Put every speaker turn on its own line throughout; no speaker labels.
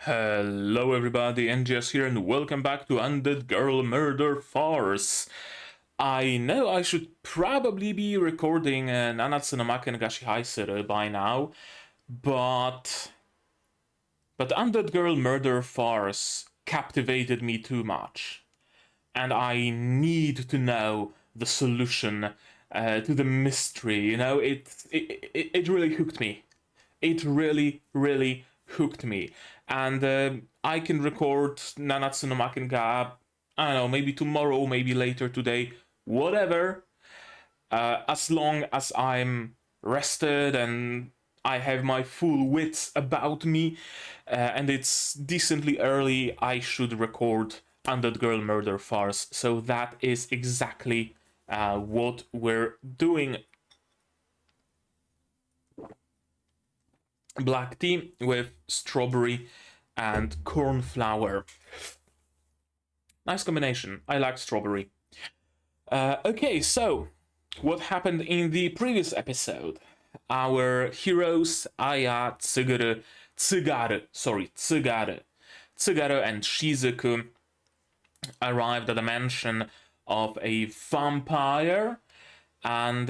Hello everybody, NGS here and welcome back to Undead Girl Murder Farce. I know I should probably be recording Nanatsu no Maken ga Shihai by now, but Undead Girl Murder Farce captivated me too much. And I need to know the solution to the mystery, it really hooked me. It really hooked me. And I can record Nanatsu no Maken ga, I don't know, maybe tomorrow, maybe later today, whatever. As long as I'm rested and I have my full wits about me, and it's decently early, I should record Undead Girl Murder Farce. So that is exactly what we're doing. Black tea with strawberry and cornflower. Nice combination. I like strawberry. Okay, so what happened in the previous episode? Our heroes Aya, Tsugaru, and Shizuku arrived at the mansion of a vampire, and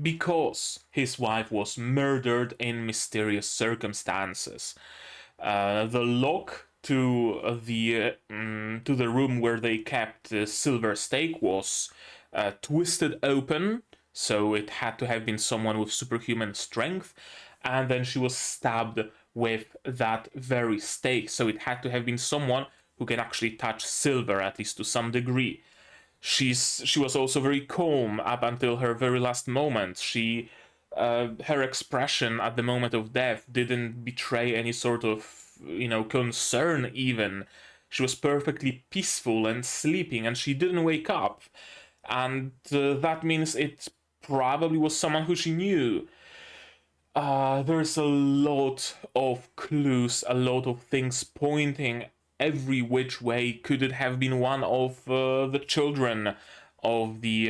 because his wife was murdered in mysterious circumstances. The lock to the room where they kept the silver stake was twisted open, so it had to have been someone with superhuman strength, and then she was stabbed with that very stake, so it had to have been someone who can actually touch silver, at least to some degree. She was also very calm up until her very last moment. Her expression at the moment of death didn't betray any sort of, concern even. She was perfectly peaceful and sleeping, and she didn't wake up. And that means it probably was someone who she knew. There's a lot of clues, a lot of things pointing every which way. Could it have been one of the children of the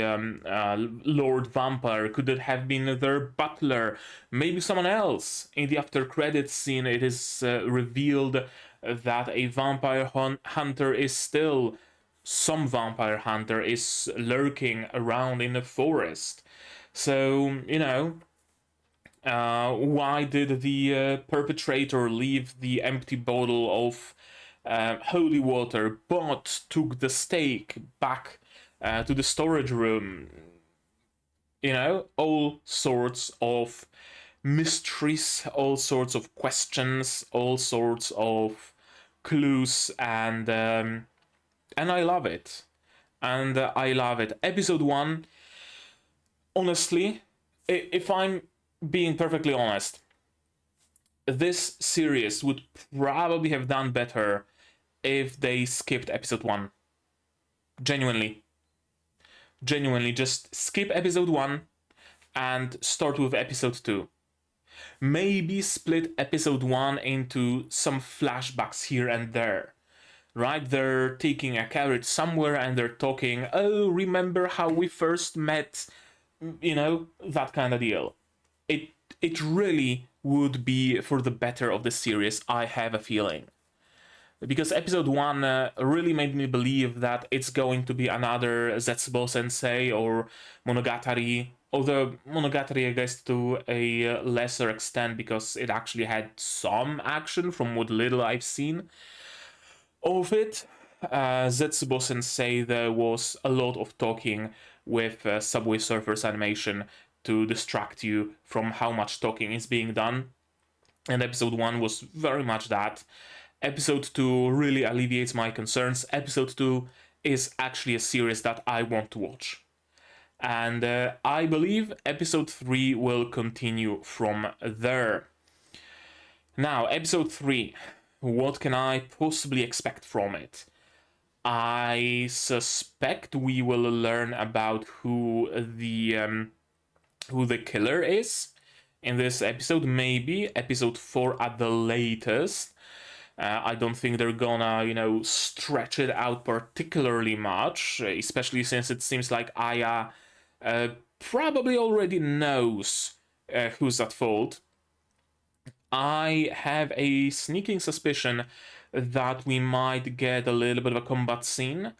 Lord Vampire? Could it have been their butler? Maybe someone else. In the after credits scene, it is revealed that a vampire hunter is still... Some vampire hunter is lurking around in the forest. So, why did the perpetrator leave the empty bottle of holy water but took the stake back to the storage room? All sorts of mysteries, all sorts of questions, all sorts of clues, and I love it. And I love it. Episode 1, honestly, if I'm being perfectly honest, this series would probably have done better if they skipped episode 1. Genuinely, just skip episode 1 and start with episode 2. Maybe split episode 1 into some flashbacks here and there. Right? They're taking a carriage somewhere and they're talking, oh, remember how we first met? That kind of deal. It really would be for the better of the series, I have a feeling. Because episode 1 really made me believe that it's going to be another Zetsubo Sensei or Monogatari. Although Monogatari, I guess, to a lesser extent, because it actually had some action from what little I've seen of it. Zetsubo Sensei, there was a lot of talking with Subway Surfers animation to distract you from how much talking is being done. And episode 1 was very much that. Episode 2 really alleviates my concerns. Episode 2 is actually a series that I want to watch. And I believe episode 3 will continue from there. Now, episode 3. What can I possibly expect from it? I suspect we will learn about who the killer is in this episode. Maybe episode 4 at the latest. I don't think they're gonna, stretch it out particularly much, especially since it seems like Aya probably already knows who's at fault. I have a sneaking suspicion that we might get a little bit of a combat scene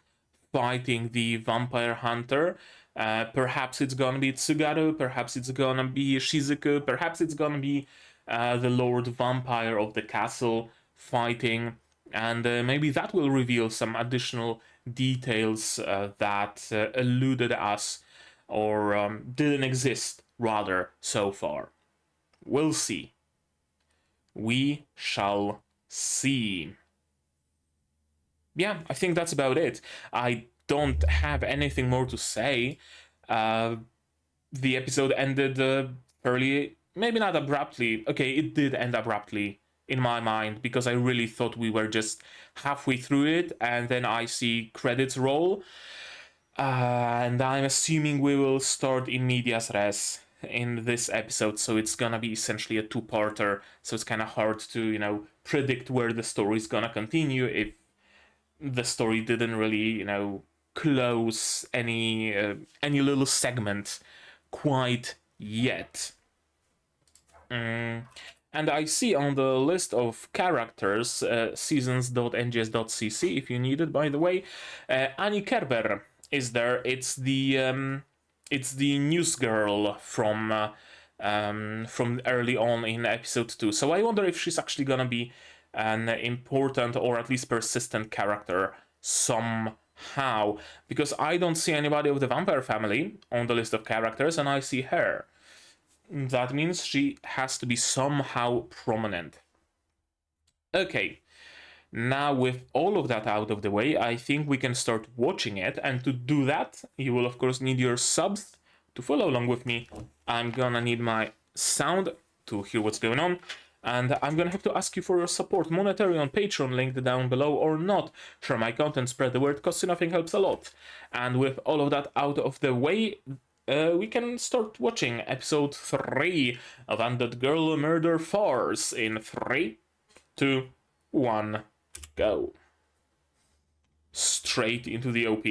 fighting the vampire hunter. Perhaps it's gonna be Tsugaru, perhaps it's gonna be Shizuku, perhaps it's gonna be the Lord Vampire of the castle fighting, and maybe that will reveal some additional details that eluded us or didn't exist, rather, so far. We'll see. We shall see. Yeah, I think that's about it. I don't have anything more to say. The episode ended fairly, maybe not abruptly. Okay, it did end abruptly in my mind because I really thought we were just halfway through it, and then I see credits roll, and I'm assuming we will start in medias res in this episode, so it's gonna be essentially a two-parter, so it's kind of hard to predict where the story is gonna continue if the story didn't really close any little segment quite yet. And I see on the list of characters, seasons.ngs.cc, if you need it, by the way, Annie Kerber is there. It's the news girl from early on in episode 2. So I wonder if she's actually gonna be an important or at least persistent character somehow, because I don't see anybody of the vampire family on the list of characters, and I see her. That means she has to be somehow prominent. Okay, now with all of that out of the way, I think we can start watching it, and to do that, you will of course need your subs to follow along with me. I'm gonna need my sound to hear what's going on, and I'm gonna have to ask you for your support, monetary on Patreon, linked down below, or not. Share my content, spread the word, costs you nothing, helps a lot. And with all of that out of the way, we can start watching episode 3 of Undead Girl Murder Farce in 3, 2, 1, go. Straight into the OP.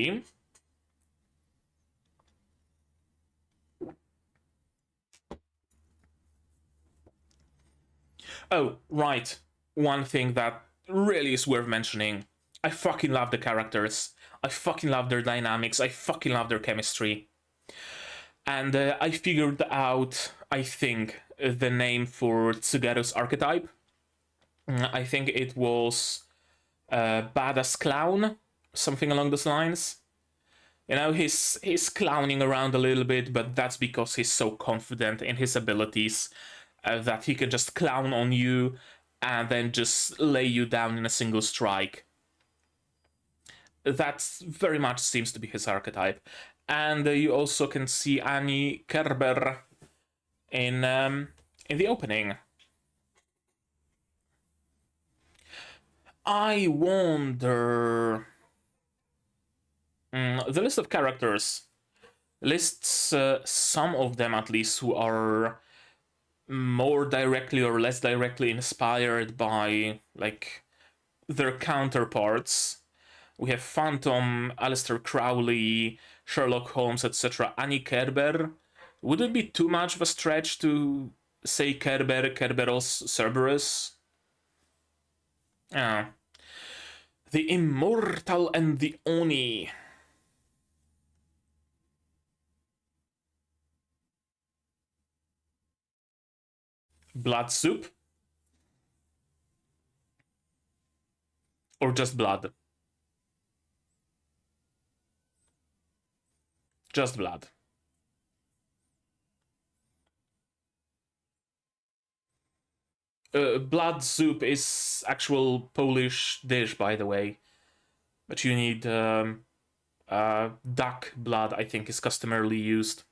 Oh, right. One thing that really is worth mentioning. I fucking love the characters. I fucking love their dynamics. I fucking love their chemistry. And I figured out, I think, the name for Tsugaru's archetype. I think it was Badass Clown, something along those lines. He's clowning around a little bit, but that's because he's so confident in his abilities that he can just clown on you and then just lay you down in a single strike. That very much seems to be his archetype. And you also can see Annie Kerber in the opening. I wonder... the list of characters lists some of them, at least, who are more directly or less directly inspired by, like, their counterparts. We have Phantom, Aleister Crowley, Sherlock Holmes, etc. Annie Kerber. Would it be too much of a stretch to say Kerber, Kerberos, Cerberus? Ah. The Immortal and the Oni. Blood soup? Or just blood? Just blood. Blood soup is actual Polish dish, by the way. But you need duck blood, I think, is customarily used.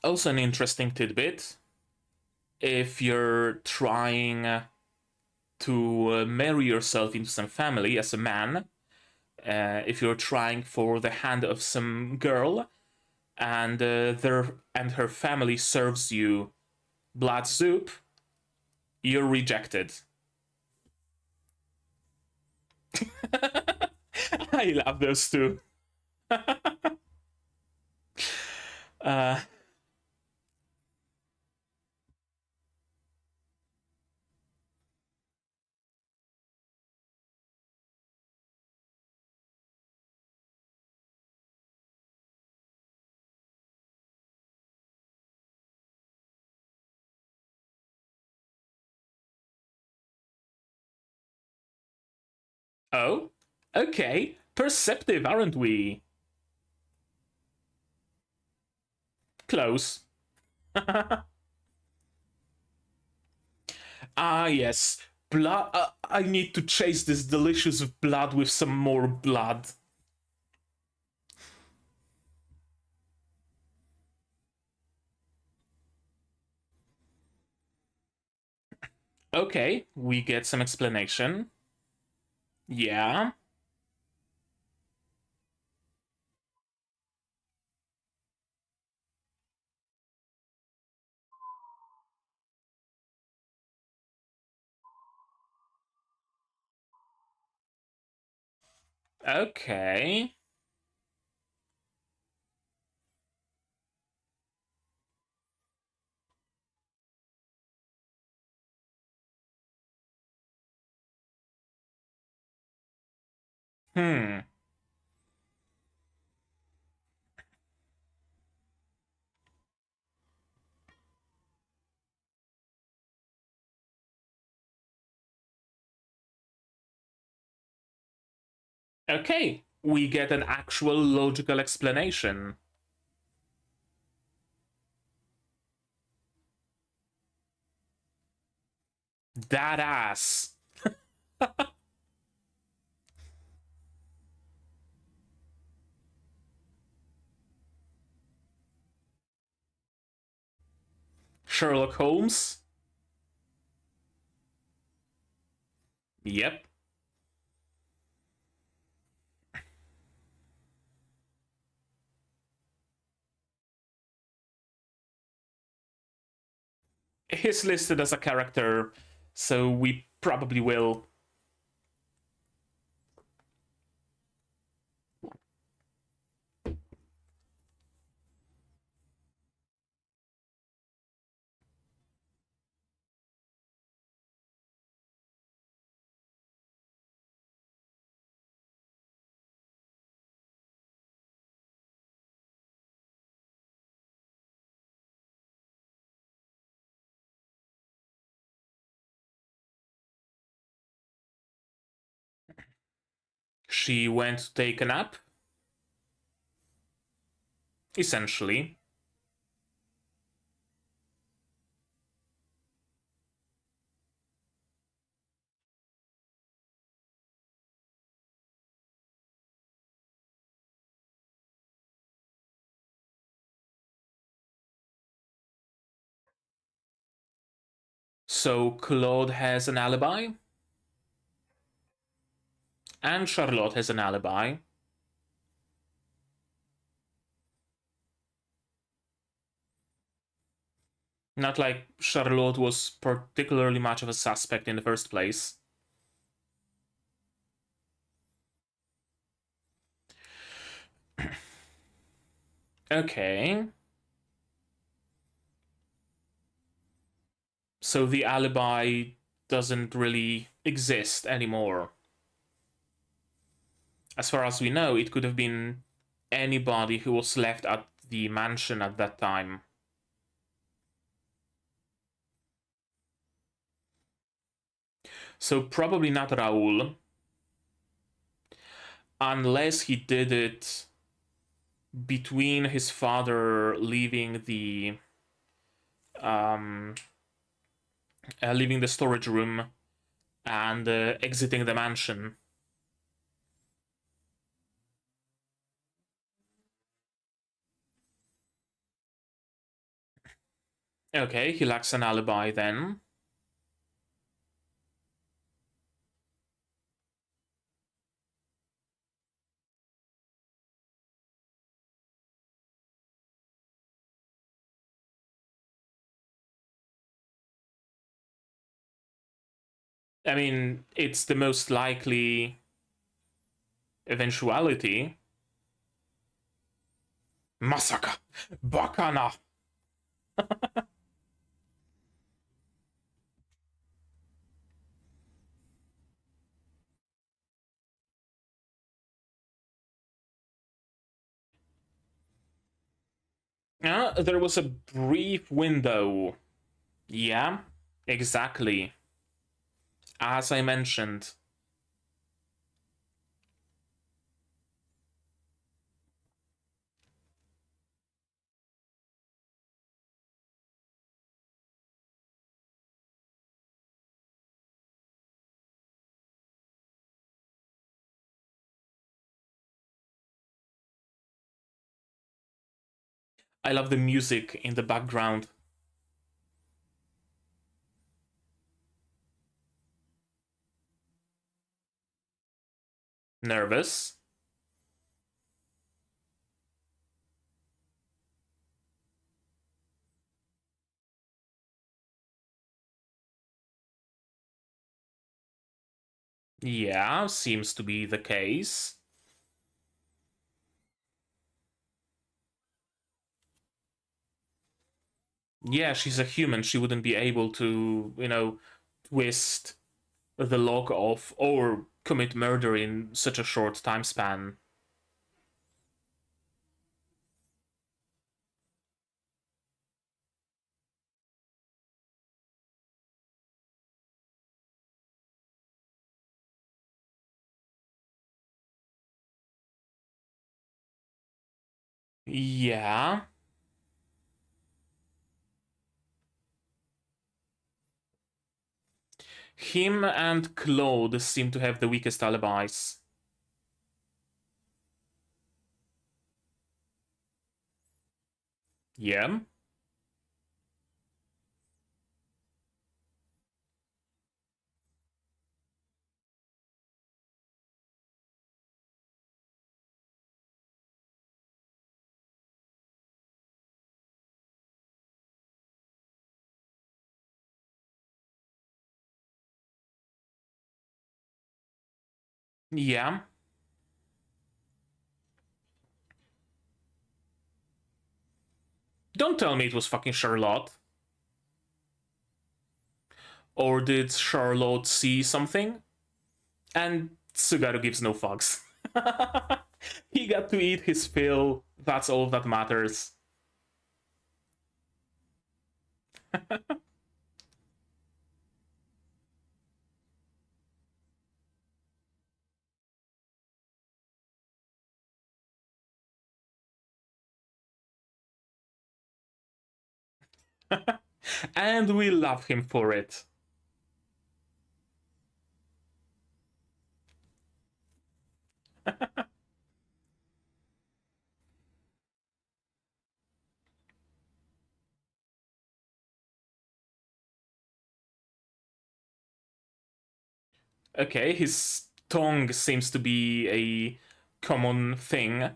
Also an interesting tidbit. If you're trying to marry yourself into some family as a man, if you're trying for the hand of some girl, and her family serves you blood soup, you're rejected. I love those two. uh, oh, okay. Perceptive, aren't we? Close. Ah, yes. Blood. I need to chase this delicious blood with some more blood. Okay, we get some explanation. Yeah. Okay. Hmm. Okay, we get an actual logical explanation. That ass. Sherlock Holmes? Yep. He's listed as a character, so we probably will. She went to take a nap? Essentially. So Claude has an alibi? And Charlotte has an alibi. Not like Charlotte was particularly much of a suspect in the first place. Okay. So the alibi doesn't really exist anymore. As far as we know, it could have been anybody who was left at the mansion at that time. So probably not Raoul. Unless he did it between his father leaving the leaving the storage room and exiting the mansion. Okay, he lacks an alibi then. I mean, it's the most likely eventuality. Masaka! Bakana! There was a brief window. Yeah, exactly. As I mentioned. I love the music in the background. Nervous? Yeah, seems to be the case. Yeah, she's a human. She wouldn't be able to, twist the lock off or commit murder in such a short time span. Yeah. Him and Claude seem to have the weakest alibis. Yeah. Yeah. Don't tell me it was fucking Charlotte. Or did Charlotte see something? And Tsugaru gives no fucks. He got to eat his fill. That's all that matters. And we love him for it. Okay, his tongue seems to be a common thing.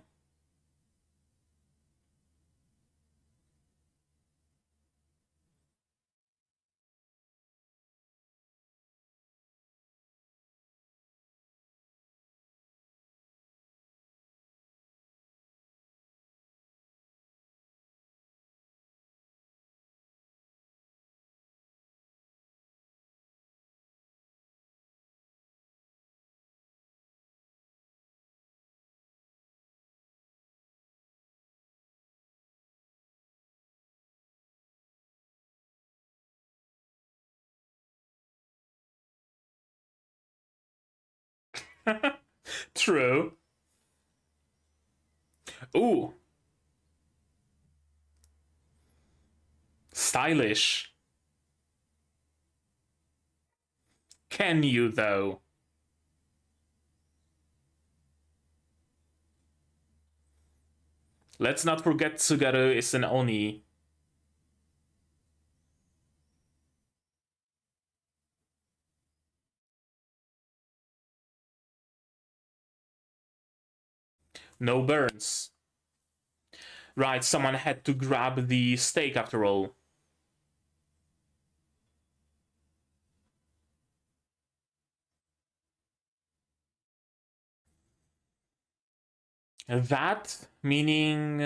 True. Ooh. Stylish. Can you, though? Let's not forget Tsugaru is an Oni. No burns. Right, someone had to grab the steak after all. That meaning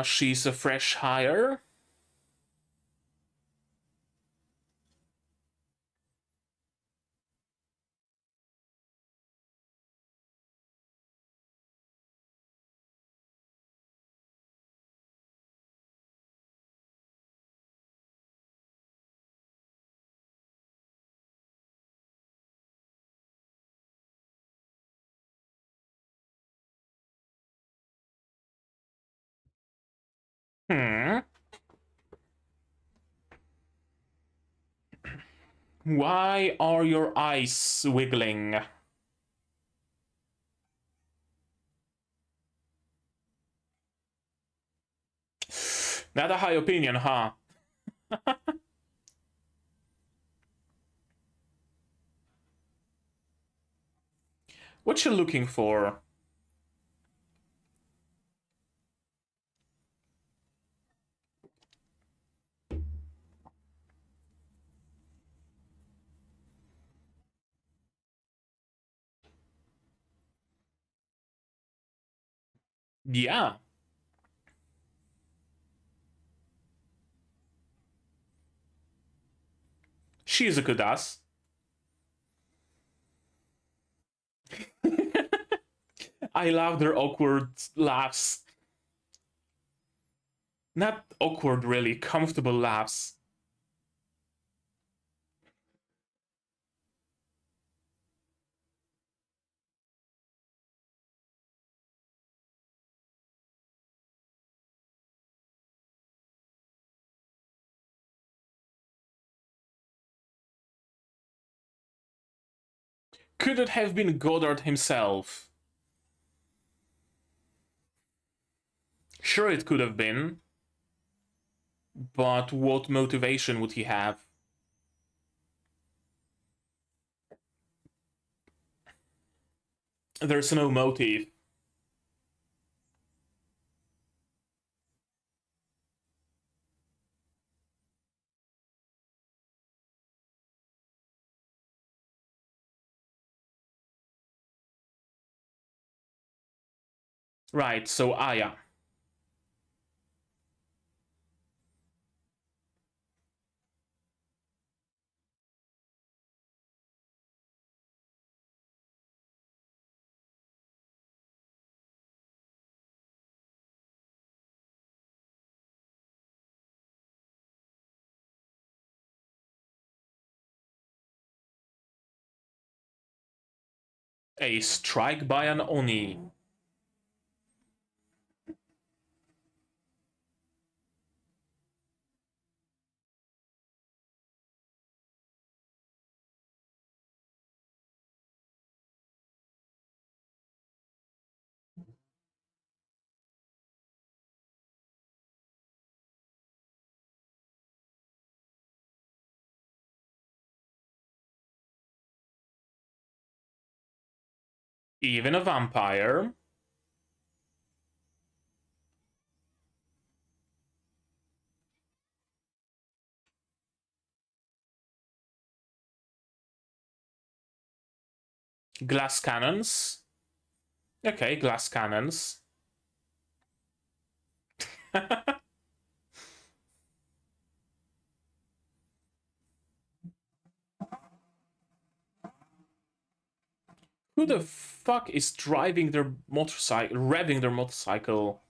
She's a fresh hire. Why are your eyes wiggling? Not a high opinion, huh? What you looking for? Yeah. Shizuku does. I love their awkward laughs. Not awkward, really. Comfortable laughs. Could it have been Goddard himself? Sure, it could have been. But what motivation would he have? There's no motive. Right, so Aya. A strike by an Oni. Even a vampire. Glass cannons. Okay, glass cannons. Who the fuck is driving their motorcycle, revving their motorcycle?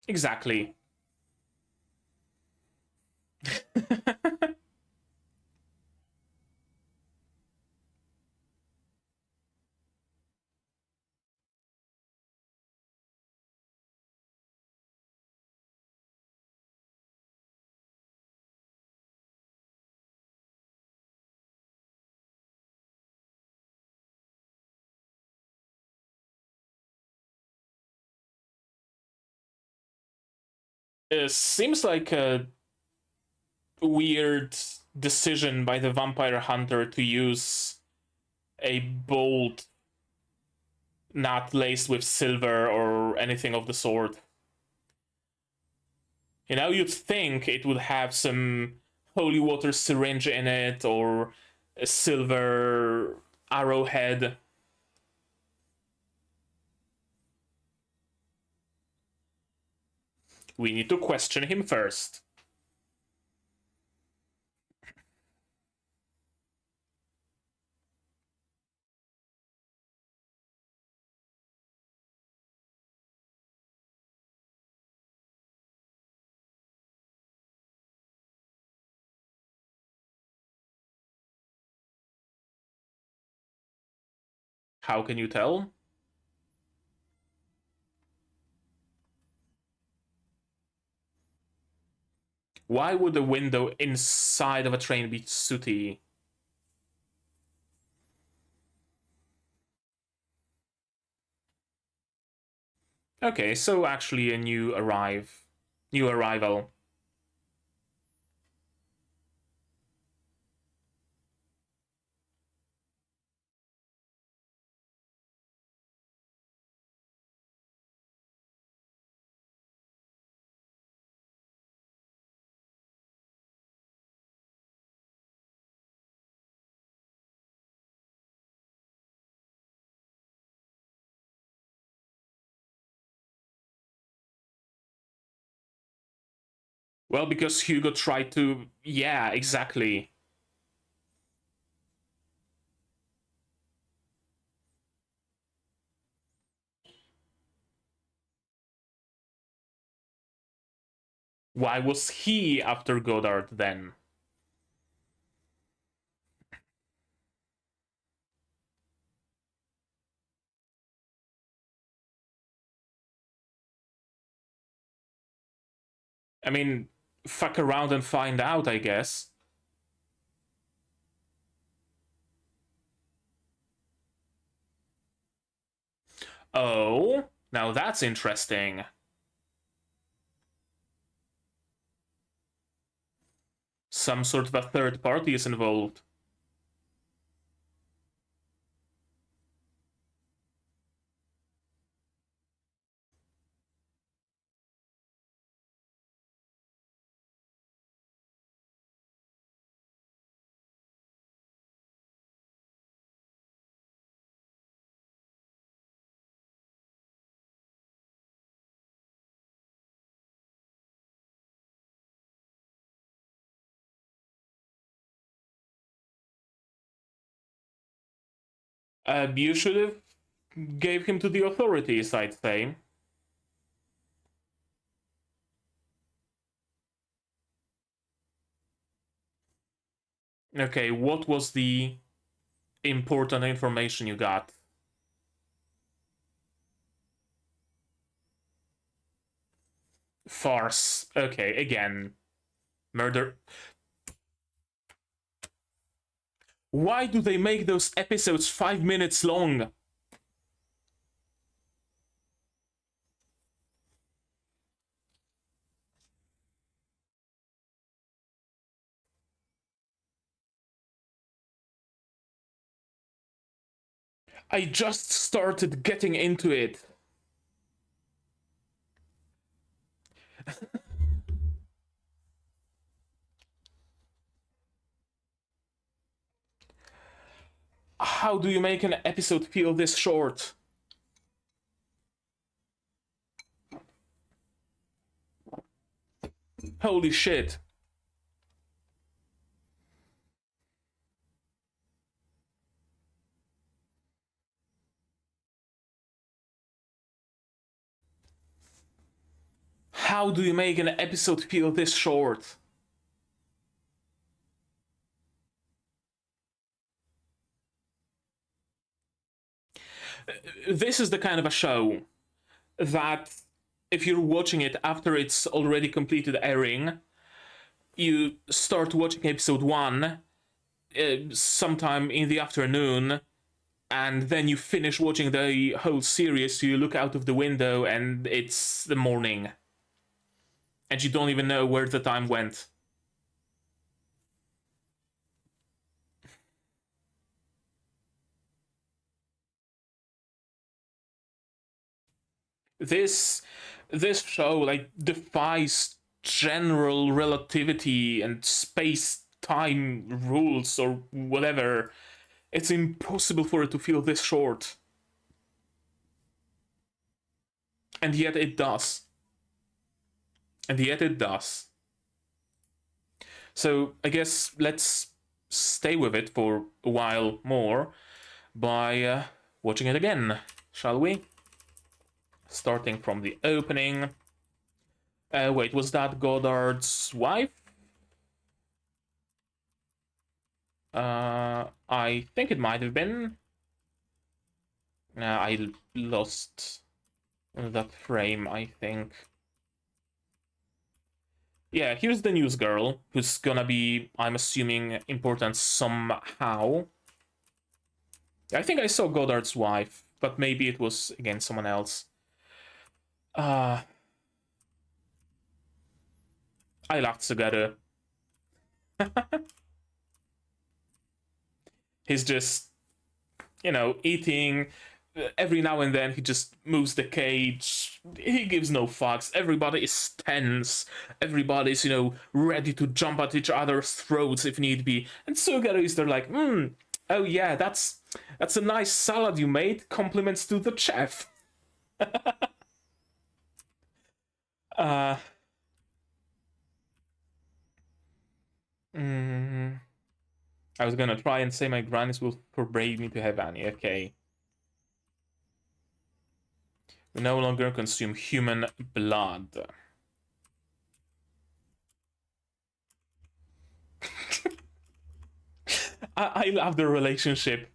Exactly. It seems like a weird decision by the vampire hunter to use a bolt not laced with silver or anything of the sort. You know, you'd think it would have some holy water syringe in it or a silver arrowhead. We need to question him first. How can you tell? Why would a window inside of a train be sooty? Okay, so actually a new arrival. Well, because Hugo tried to... Yeah, exactly. Why was he after Goddard then? I mean, fuck around and find out, I guess. Oh, now that's interesting. Some sort of a third party is involved. You should have gave him to the authorities, I'd say. Okay, what was the important information you got? Farce. Okay, again. Murder. Why do they make those episodes 5 minutes long? I just started getting into it. How do you make an episode feel this short? Holy shit. How do you make an episode feel this short? This is the kind of a show that if you're watching it after it's already completed airing, you start watching episode 1 sometime in the afternoon, and then you finish watching the whole series, so you look out of the window and it's the morning. And you don't even know where the time went. This show like defies general relativity and space-time rules or whatever. It's impossible for it to feel this short. And yet it does. And yet it does. So I guess let's stay with it for a while more by watching it again, shall we? Starting from the opening. Wait, was that Goddard's wife? I think it might have been. I lost that frame, I think. Yeah, here's the news girl, who's gonna be, I'm assuming, important somehow. I think I saw Goddard's wife, but maybe it was, again, someone else. I love Tsugaru. He's just, you know, eating. Every now and then he just moves the cage. He gives no fucks. Everybody is tense. Everybody's, you know, ready to jump at each other's throats if need be. And Tsugaru is there like, oh yeah, that's a nice salad you made. Compliments to the chef. I was gonna try and say my grannies will forbade me to have any. Okay. We no longer consume human blood. I love the relationship.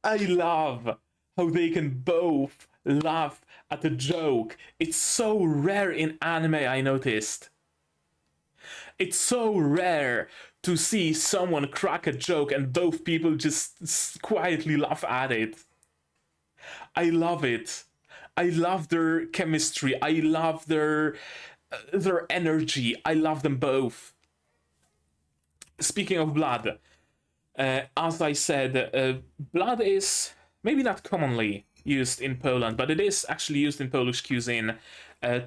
I love how they can both laugh at a joke. It's so rare in anime, I noticed. It's so rare to see someone crack a joke and both people just quietly laugh at it. I love it. I love their chemistry. I love their energy. I love them both. Speaking of blood, as I said, blood is maybe not commonly used in Poland, but it is actually used in Polish cuisine.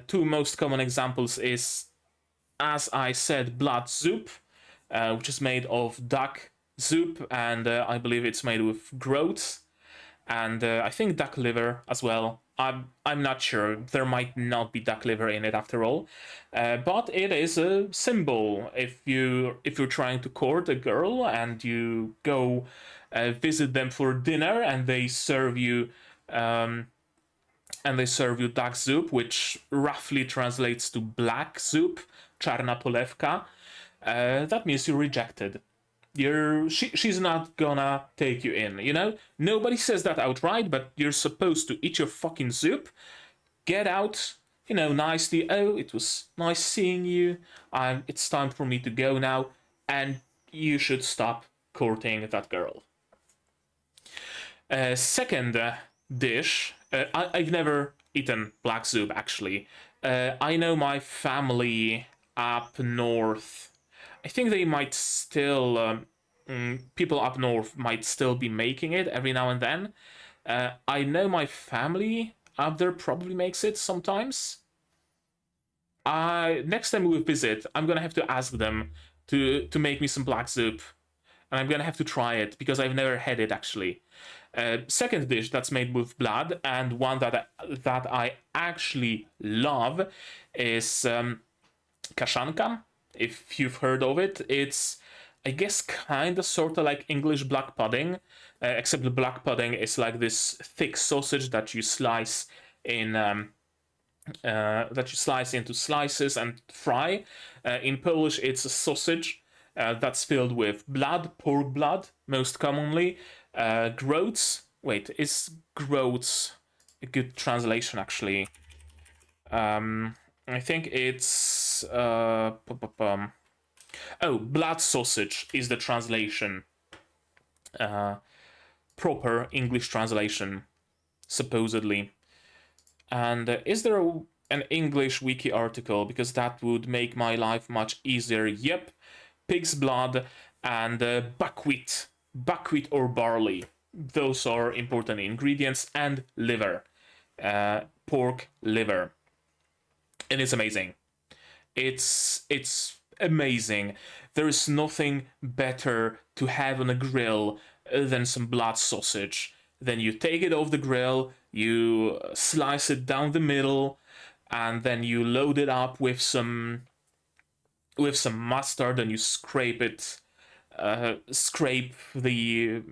Two most common examples is, as I said, blood soup, which is made of duck soup, and I believe it's made with groats, and I think duck liver as well. I'm not sure. There might not be duck liver in it after all, but it is a symbol. If you're trying to court a girl and you go visit them for dinner and they serve you duck soup, which roughly translates to black soup, czarna polewka, that means you're rejected. She's not gonna take you in, you know? Nobody says that outright, but you're supposed to eat your fucking soup, get out, you know, nicely. Oh, it was nice seeing you. It's time for me to go now, and you should stop courting that girl. Second dish. I've never eaten black soup, actually. I know my family up north, I think they might still, people up north might still be making it every now and then. I know my family up there probably makes it sometimes. Next time we visit, I'm gonna have to ask them to make me some black soup, and I'm gonna have to try it because I've never had it actually. Second dish that's made with blood, and one that I actually love, is kaszanka. If you've heard of it, it's, I guess, kind of sort of like English black pudding, except the black pudding is like this thick sausage that you slice into slices and fry. In Polish, it's a sausage that's filled with blood, pork blood, most commonly. Groats. Wait, is groats a good translation actually? I think it's blood sausage is the translation. Proper English translation, supposedly. And is there an English wiki article? Because that would make my life much easier. Yep, pig's blood and buckwheat or barley. Those are important ingredients, and liver, pork liver. And it's amazing. It's amazing. There is nothing better to have on a grill than some blood sausage. Then you take it off the grill, you slice it down the middle, and then you load it up with some mustard, and you scrape it, scrape the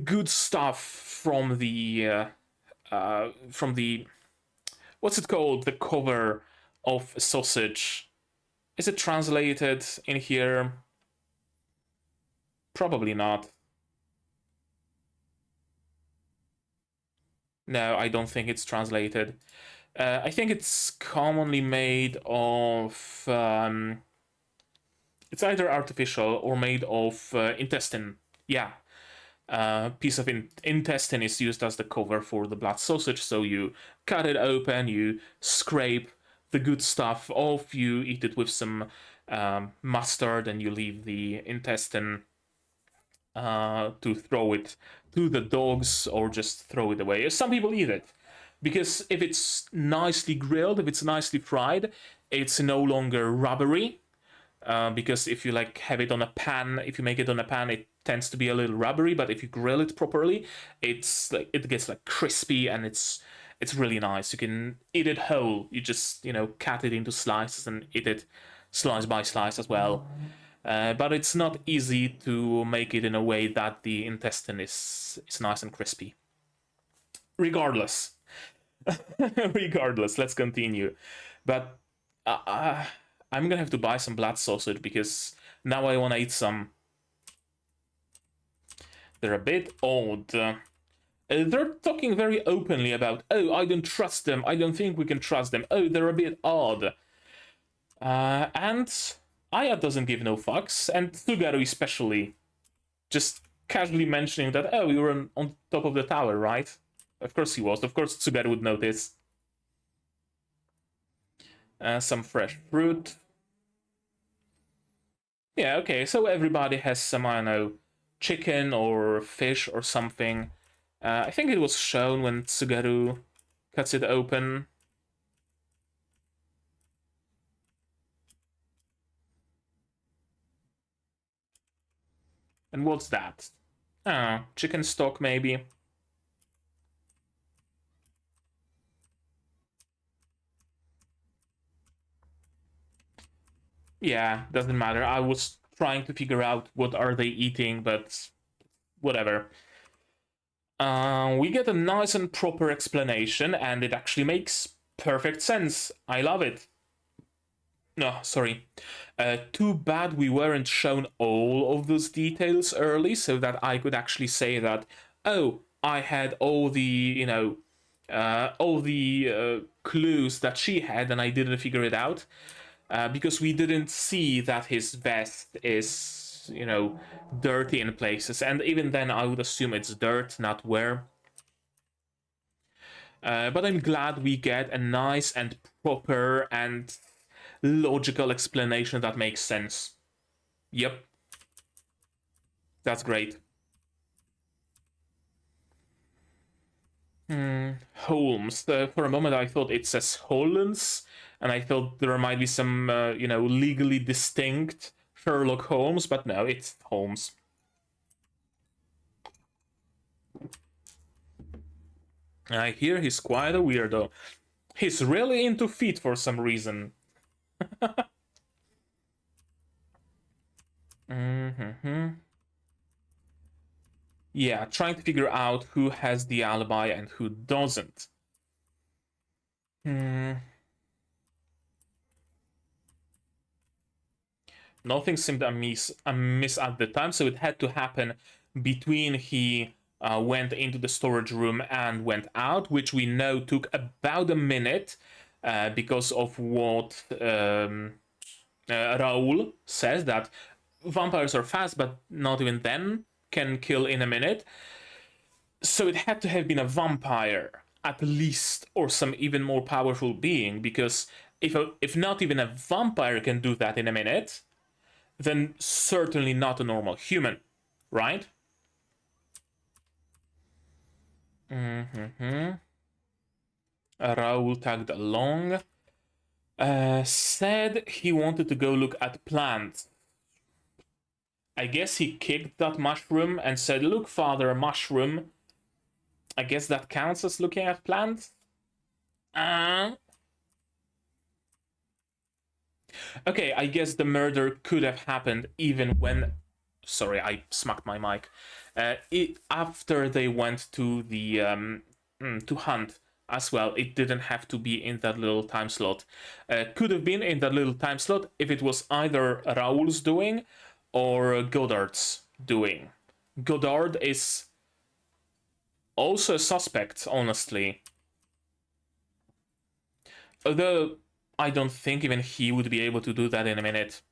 good stuff from the what's it called, the cover of a sausage. Is it translated in here? Probably not. No, I don't think it's translated. I think it's commonly made of it's either artificial or made of intestine. Yeah, piece of intestine is used as the cover for the blood sausage. So you cut it open, you scrape the good stuff off, you eat it with some mustard, and you leave the intestine to throw it to the dogs or just throw it away. Some people eat it because if it's nicely grilled, if it's nicely fried, it's no longer rubbery. Because if you like have it on a pan, if you make it on a pan, it tends to be a little rubbery. But if you grill it properly, it's like it gets like crispy, and it's really nice. You can eat it whole. You just cut it into slices and eat it slice by slice as well. But it's not easy to make it in a way that the intestine is nice and crispy. Regardless, let's continue. But I'm gonna have to buy some blood sausage because now I wanna eat some. They're a bit odd. They're talking very openly about, oh, I don't trust them, I don't think we can trust them, oh, they're a bit odd. And Aya doesn't give no fucks, and Tsugaru especially. Just casually mentioning that, oh, you were on top of the tower, right? Of course he was, of course Tsugaru would notice. Some fresh fruit. Yeah, okay, so everybody has some, I don't know, chicken or fish or something. I think it was shown when Tsugaru cuts it open. And what's that? Ah, chicken stock maybe. Yeah, doesn't matter. I was trying to figure out what are they eating, but whatever. We get a nice and proper explanation, and it actually makes perfect sense. I love it. No, sorry. Too bad we weren't shown all of those details early, so that I could actually say that, oh, I had all the, clues that she had, and I didn't figure it out. Because we didn't see that his vest is, dirty in places. And even then, I would assume it's dirt, not wear. But I'm glad we get a nice and proper and logical explanation that makes sense. Yep. That's great. Holmes. For a moment, I thought it says Hollands, and I thought there might be some, legally distinct Sherlock Holmes, but no, it's Holmes. I hear he's quite a weirdo. He's really into feet for some reason. Yeah, trying to figure out who has the alibi and who doesn't. Nothing seemed amiss at the time, so it had to happen between he went into the storage room and went out, which we know took about a minute because of what Raoul says, that vampires are fast, but not even then can kill in a minute. So it had to have been a vampire, at least, or some even more powerful being, because if not even a vampire can do that in a minute, then certainly not a normal human, right? Raoul tagged along. Said he wanted to go look at plants. I guess he kicked that mushroom and said, look, father, a mushroom. I guess that counts as looking at plants? Okay, I guess the murder could have happened even when... Sorry, I smacked my mic. After they went to the to hunt as well. It didn't have to be in that little time slot. Could have been in that little time slot if it was either Raoul's doing or Godard's doing. Godard is also a suspect, honestly. Although I don't think even he would be able to do that in a minute.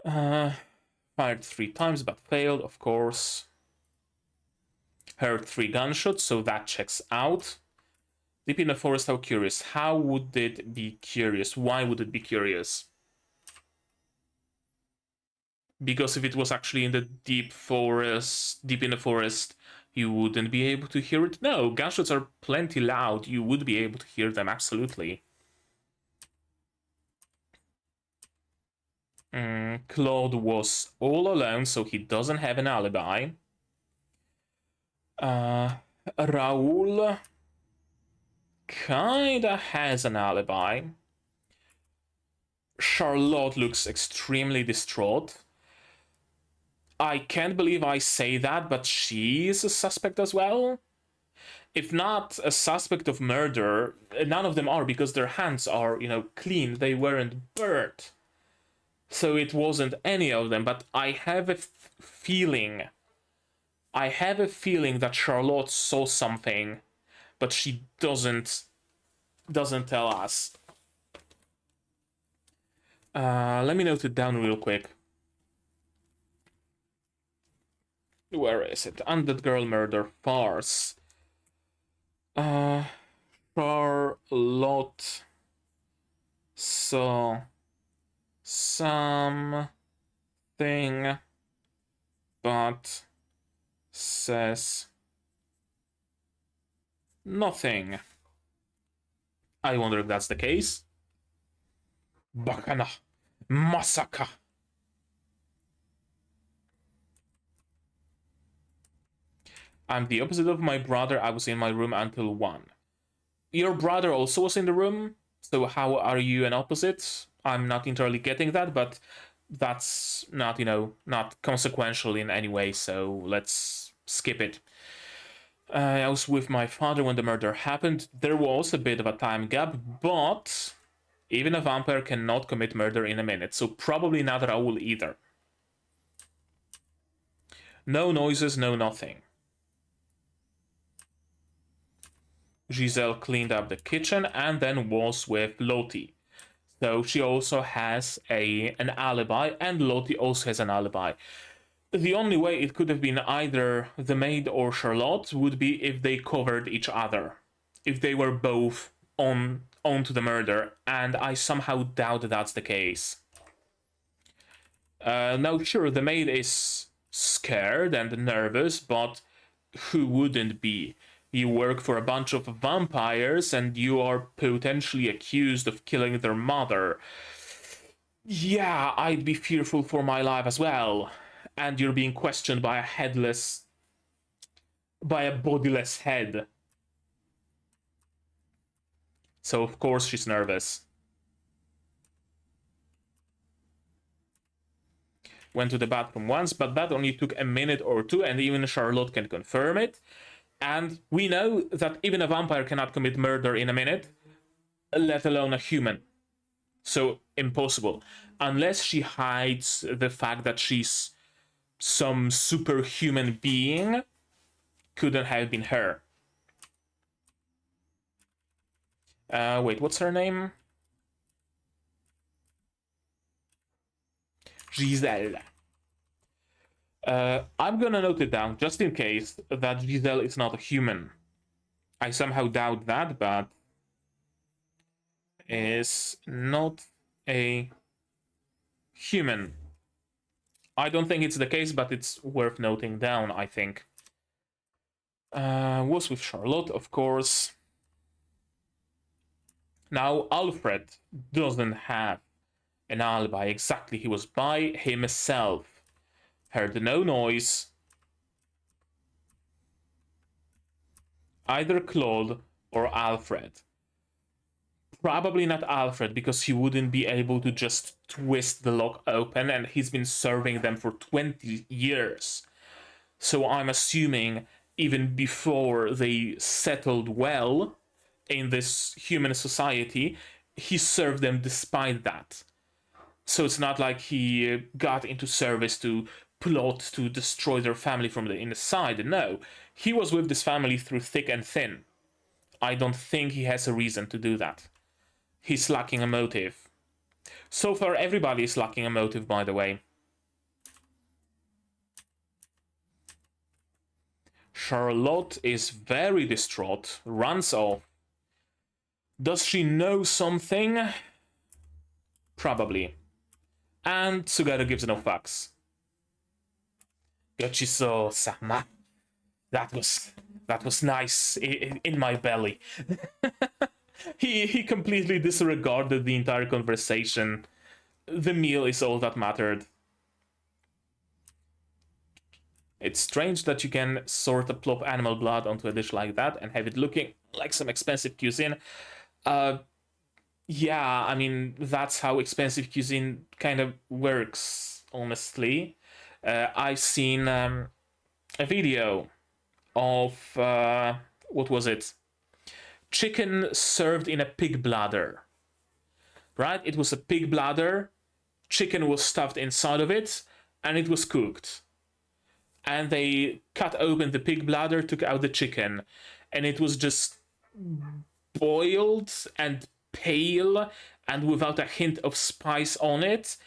Fired 3 times but failed, of course. Heard 3 gunshots, so that checks out. Deep in the forest, how curious. How would it be curious? Why would it be curious? Because if it was actually in the deep in the forest, you wouldn't be able to hear it. No, gunshots are plenty loud. You would be able to hear them, absolutely. Claude was all alone, so he doesn't have an alibi. Raoul kinda has an alibi. Charlotte looks extremely distraught. I can't believe I say that, but she is a suspect as well. If not a suspect of murder, none of them are, because their hands are, clean. They weren't burnt. So it wasn't any of them, but I have a feeling that Charlotte saw something, but she doesn't tell us. Let me note it down real quick. Where is it? Undead Girl Murder Farce. Charlotte saw something, but says nothing. I wonder if that's the case. Bakana. Masaka. I'm the opposite of my brother. I was in my room until 1. Your brother also was in the room? So how are you an opposite? I'm not entirely getting that, but that's not, not consequential in any way, so let's skip it. I was with my father when the murder happened. There was a bit of a time gap, but even a vampire cannot commit murder in a minute, so probably not Raoul either. No noises, no nothing. Giselle cleaned up the kitchen and then was with Loti. So she also has an alibi, and Loti also has an alibi. The only way it could have been either the maid or Charlotte would be if they covered each other. If they were both onto the murder, and I somehow doubt that's the case. Now, sure, the maid is scared and nervous, but who wouldn't be? You work for a bunch of vampires and you are potentially accused of killing their mother. Yeah, I'd be fearful for my life as well. And you're being questioned by a bodiless head. So of course she's nervous. Went to the bathroom once, but that only took a minute or 2, and even Charlotte can confirm it. And we know that even a vampire cannot commit murder in a minute, let alone a human. So, impossible. Unless she hides the fact that she's some superhuman being, couldn't have been her. Wait, what's her name? Giselle. I'm gonna note it down, just in case, that Giselle is not a human. I somehow doubt that, but is not a human. I don't think it's the case, but it's worth noting down, I think. Was with Charlotte, of course. Now, Alfred doesn't have an alibi exactly. He was by himself. Heard no noise. Either Claude or Alfred. Probably not Alfred, because he wouldn't be able to just twist the lock open, and he's been serving them for 20 years. So I'm assuming even before they settled well in this human society, he served them despite that. So it's not like he got into service to plot to destroy their family from the inside. No, he was with this family through thick and thin. I don't think he has a reason to do that. He's lacking a motive. So far, everybody is lacking a motive, by the way. Charlotte is very distraught, runs off. Does she know something? Probably. And Tsugaru gives no fucks. Gochiso-sama. That was nice in my belly. He completely disregarded the entire conversation. The meal is all that mattered. It's strange that you can sort of plop animal blood onto a dish like that and have it looking like some expensive cuisine. Yeah, I mean, that's how expensive cuisine kind of works, honestly. I've seen a video of, what was it? Chicken served in a pig bladder, right? It was a pig bladder, chicken was stuffed inside of it, and it was cooked. And they cut open the pig bladder, took out the chicken, and it was just boiled and pale and without a hint of spice on it.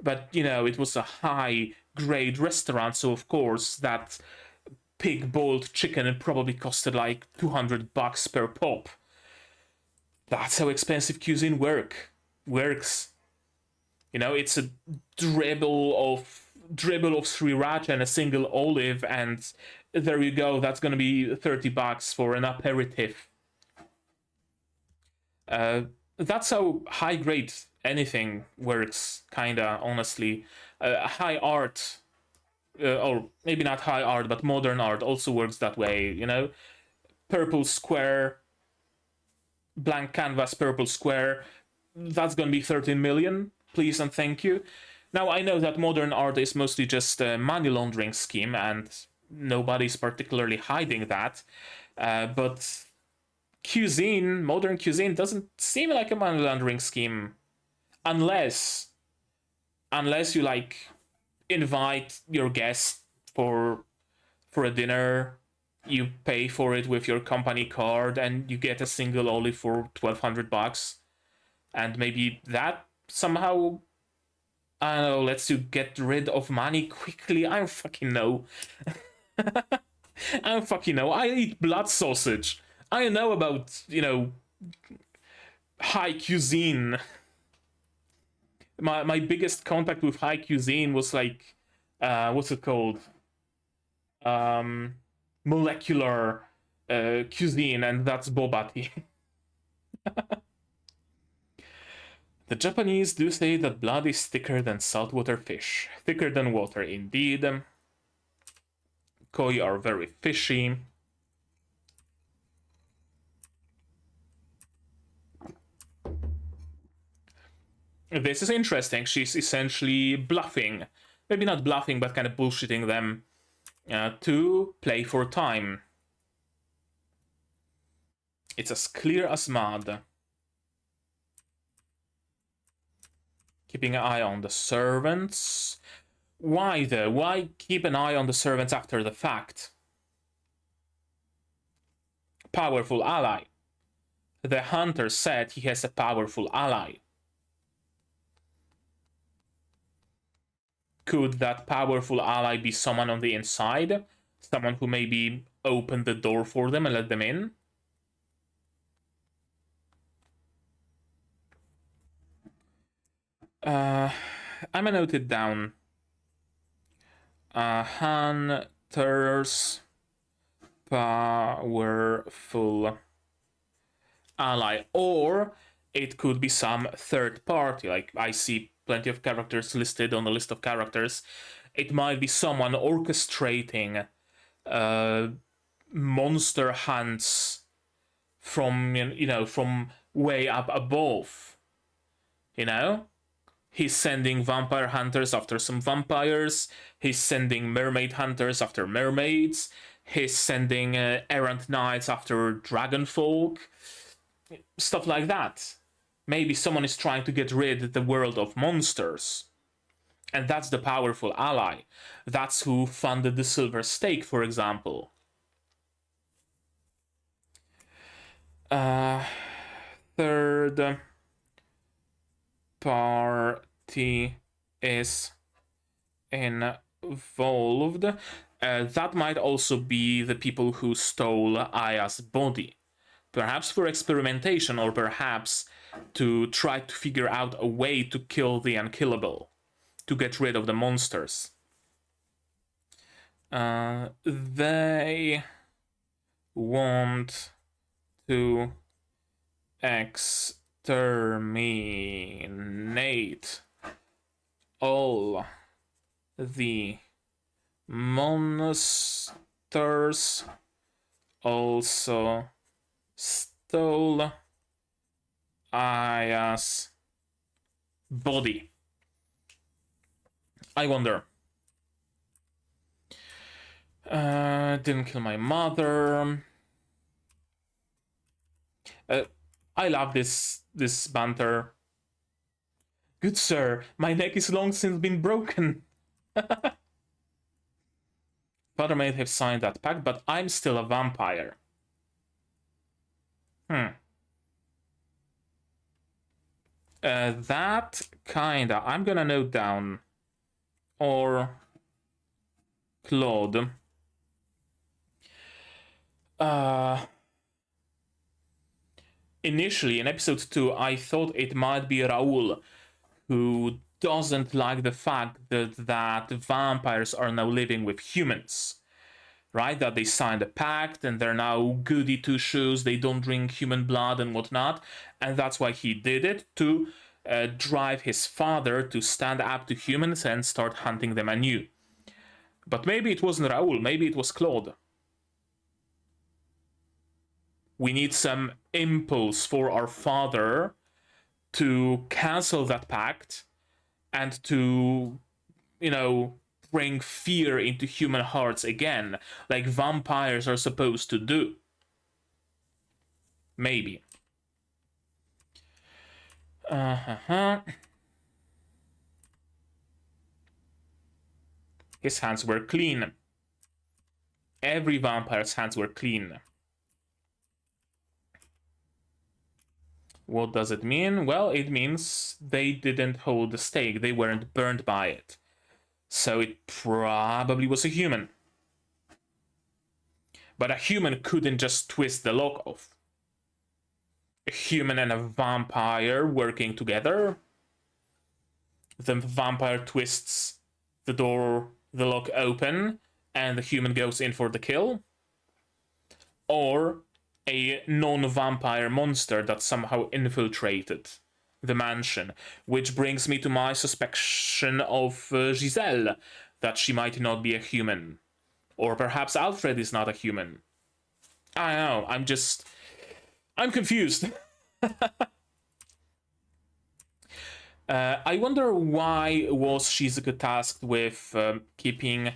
But, you know, it was a high-grade restaurant, so of course that pig boiled chicken probably costed like $200 per pop. That's how expensive cuisine works. You know, it's a dribble of sriracha and a single olive, and there you go. That's gonna be $30 for an aperitif. That's how high grade anything works, kinda, honestly. High art, or maybe not high art, but modern art also works that way, you know? Purple square, blank canvas, purple square, that's gonna be 13 million, please and thank you. Now, I know that modern art is mostly just a money laundering scheme, and nobody's particularly hiding that, but modern cuisine doesn't seem like a money laundering scheme, unless you, like, invite your guests for a dinner, you pay for it with your company card, and you get a single olive for $1,200, and maybe that somehow, I don't know, lets you get rid of money quickly. I don't fucking know. I eat blood sausage. I know about, you know, high cuisine. My biggest contact with high cuisine was like, what's it called? Molecular cuisine, and that's boba tea. The Japanese do say that blood is thicker than saltwater fish. Thicker than water, indeed. Koi are very fishy. This is interesting. She's essentially bluffing. Maybe not bluffing, but kind of bullshitting them to play for time. It's as clear as mud. Keeping an eye on the servants. Why, though? Why keep an eye on the servants after the fact? Powerful ally. The hunter said he has a powerful ally. Could that powerful ally be someone on the inside? Someone who maybe opened the door for them and let them in? I'm gonna note it down. Hunter's powerful ally. Or it could be some third party. Like, I see plenty of characters listed on the list of characters. It might be someone orchestrating monster hunts from, you know, from way up above. You know? He's sending vampire hunters after some vampires. He's sending mermaid hunters after mermaids. He's sending errant knights after dragon folk. Stuff like that. Maybe someone is trying to get rid of the world of monsters. And that's the powerful ally. That's who funded the Silver Stake, for example. Third party is involved. That might also be the people who stole Aya's body. Perhaps for experimentation, or perhaps to try to figure out a way to kill the unkillable, to get rid of the monsters. They want to exterminate all the monsters. Also stole Aya's body. I wonder. Didn't kill my mother. I love this banter. Good sir, my neck is long since been broken. Father may have signed that pact, but I'm still a vampire. That kinda. I'm gonna note down. Or Claude. Initially, in episode 2, I thought it might be Raoul, who doesn't like the fact that vampires are now living with humans. Right? That they signed a pact and they're now goody two-shoes, they don't drink human blood and whatnot. And that's why he did it, to drive his father to stand up to humans and start hunting them anew. But maybe it wasn't Raoul, maybe it was Claude. We need some impulse for our father to cancel that pact and to, you know, bring fear into human hearts again, like vampires are supposed to do. Maybe. His hands were clean. Every vampire's hands were clean. What does it mean? Well, it means they didn't hold the stake. They weren't burned by it. So it probably was a human. But a human couldn't just twist the lock off. A human and a vampire working together. The vampire twists the door, the lock open, and the human goes in for the kill. Or a non-vampire monster that somehow infiltrated the mansion, which brings me to my suspicion of Giselle, that she might not be a human. Or perhaps Alfred is not a human. I don't know, I'm confused. I wonder why was Shizuku tasked with keeping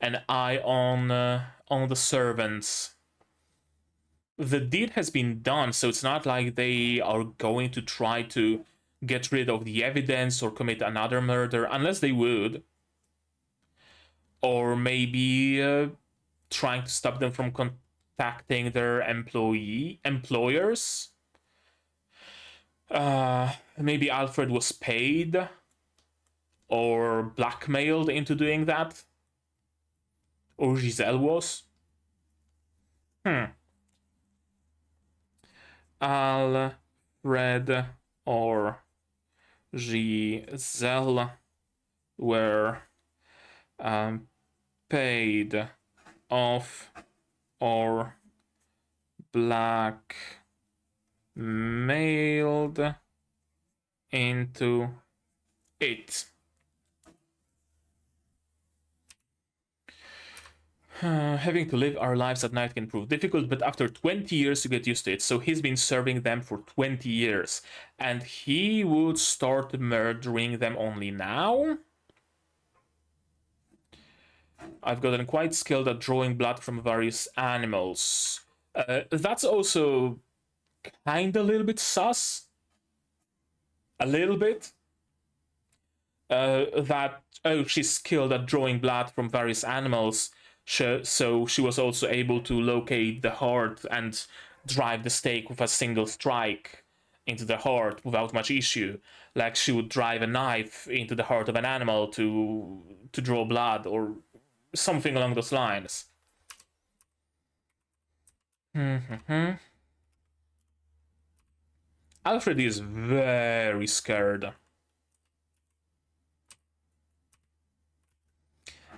an eye on the servants. The deed has been done, so it's not like they are going to try to get rid of the evidence or commit another murder, unless they would. Or maybe trying to stop them from contacting their employers. Maybe Alfred was paid or blackmailed into doing that. Or Giselle was. Alfred or Giselle were paid off or blackmailed into it. Having to live our lives at night can prove difficult, but after 20 years you get used to it. So he's been serving them for 20 years. And he would start murdering them only now? I've gotten quite skilled at drawing blood from various animals. That's also kinda a little bit sus. A little bit. She's skilled at drawing blood from various animals. So she was also able to locate the heart and drive the stake with a single strike into the heart without much issue. Like she would drive a knife into the heart of an animal to draw blood or something along those lines. Alfred is very scared.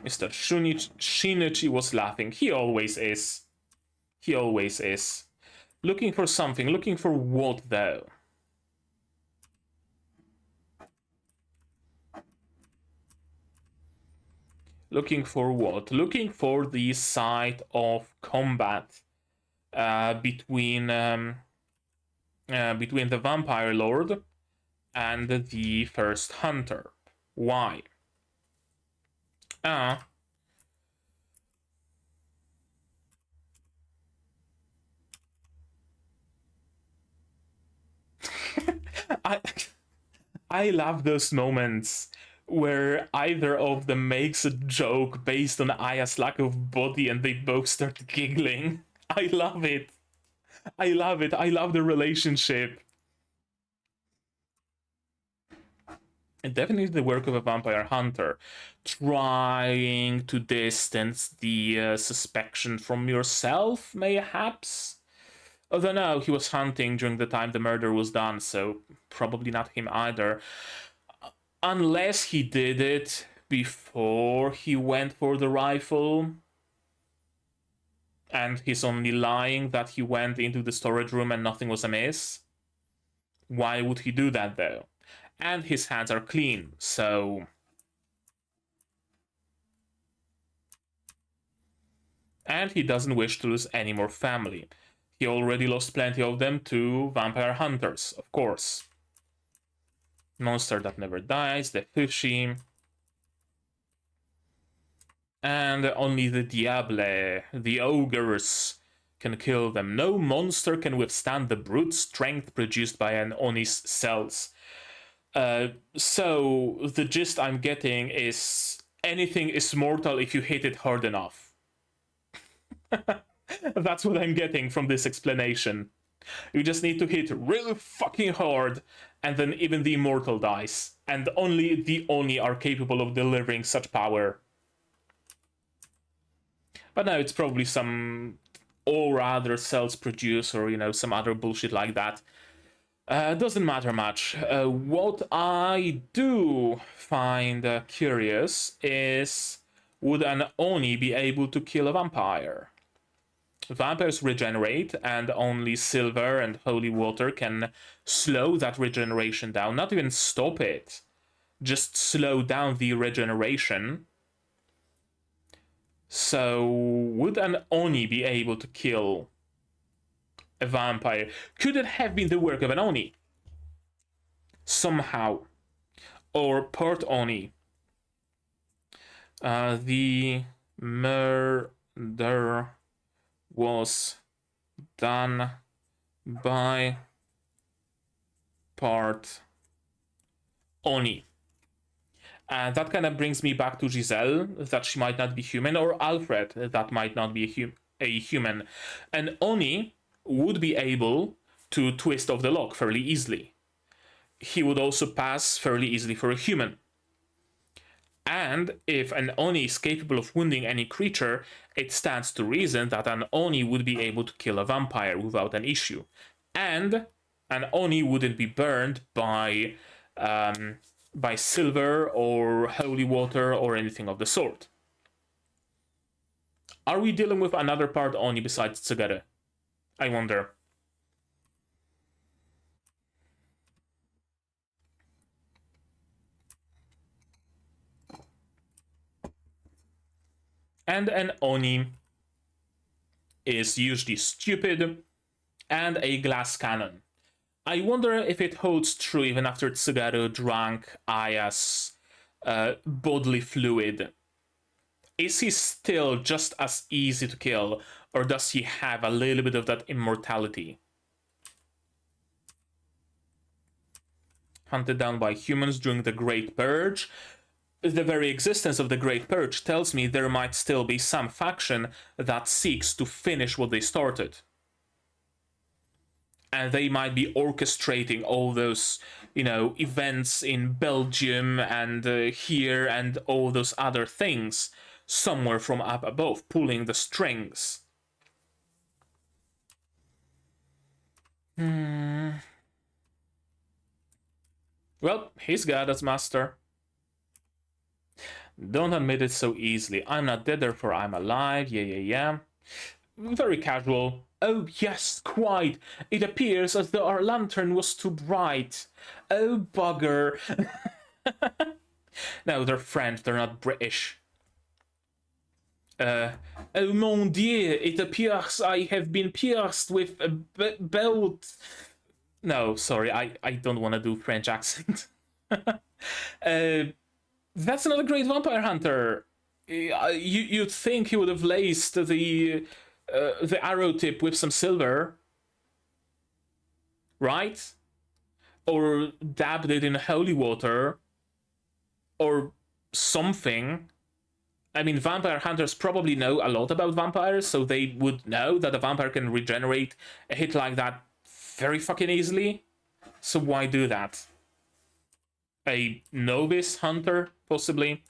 Mr. Shunichi was laughing. He always is. He always is. Looking for something. Looking for what, though? Looking for what? Looking for the site of combat between the Vampire Lord and the First Hunter. Why? I love those moments where either of them makes a joke based on Aya's lack of body and they both start giggling. I love it. I love it. I love the relationship. And definitely the work of a vampire hunter, trying to distance the suspicion from yourself, mayhaps? Although no, he was hunting during the time the murder was done, so probably not him either. Unless he did it before he went for the rifle. And he's only lying that he went into the storage room and nothing was amiss. Why would he do that, though? And his hands are clean, so... And he doesn't wish to lose any more family. He already lost plenty of them to vampire hunters, of course. Monster that never dies, the Fushi. And only the Diable, the ogres, can kill them. No monster can withstand the brute strength produced by an Oni's cells. So the gist I'm getting is anything is mortal if you hit it hard enough. That's what I'm getting from this explanation. You just need to hit really fucking hard, and then even the Immortal dies. And only the Oni are capable of delivering such power. But no, it's probably some aura their cells produce, or, you know, some other bullshit like that. Doesn't matter much. What I do find curious is, would an Oni be able to kill a vampire? Vampires regenerate, and only silver and holy water can slow that regeneration down. Not even stop it, just slow down the regeneration. So, would an Oni be able to kill a vampire? Could it have been the work of an Oni? Somehow. Or part Oni. The murder was done by part Oni. And that kind of brings me back to Giselle, that she might not be human, or Alfred, that might not be a human. And Oni would be able to twist off the lock fairly easily. He would also pass fairly easily for a human. And if an Oni is capable of wounding any creature, it stands to reason that an Oni would be able to kill a vampire without an issue. And an Oni wouldn't be burned by silver or holy water or anything of the sort. Are we dealing with another part Oni besides Tsugaru? I wonder. And an Oni is usually stupid and a glass cannon. I wonder if it holds true even after Tsugaru drank Aya's bodily fluid. Is he still just as easy to kill, or does he have a little bit of that immortality? Hunted down by humans during the Great Purge. The very existence of the Great Purge tells me there might still be some faction that seeks to finish what they started. And they might be orchestrating all those, events in Belgium and here and all those other things somewhere from up above, pulling the strings. Well, he's God as master. Don't admit it so easily. I'm not dead, therefore I'm alive. Yeah. Very casual. Oh, yes, quite. It appears as though our lantern was too bright. Oh, bugger. No, they're French, they're not British. Oh mon dieu, it appears I have been pierced with a belt. No, sorry, I don't want to do French accent. That's not a great vampire hunter. You'd think he would have laced the arrow tip with some silver, right? Or dabbed it in holy water, or something. I mean, vampire hunters probably know a lot about vampires, so they would know that a vampire can regenerate a hit like that very fucking easily. So why do that? A novice hunter, possibly?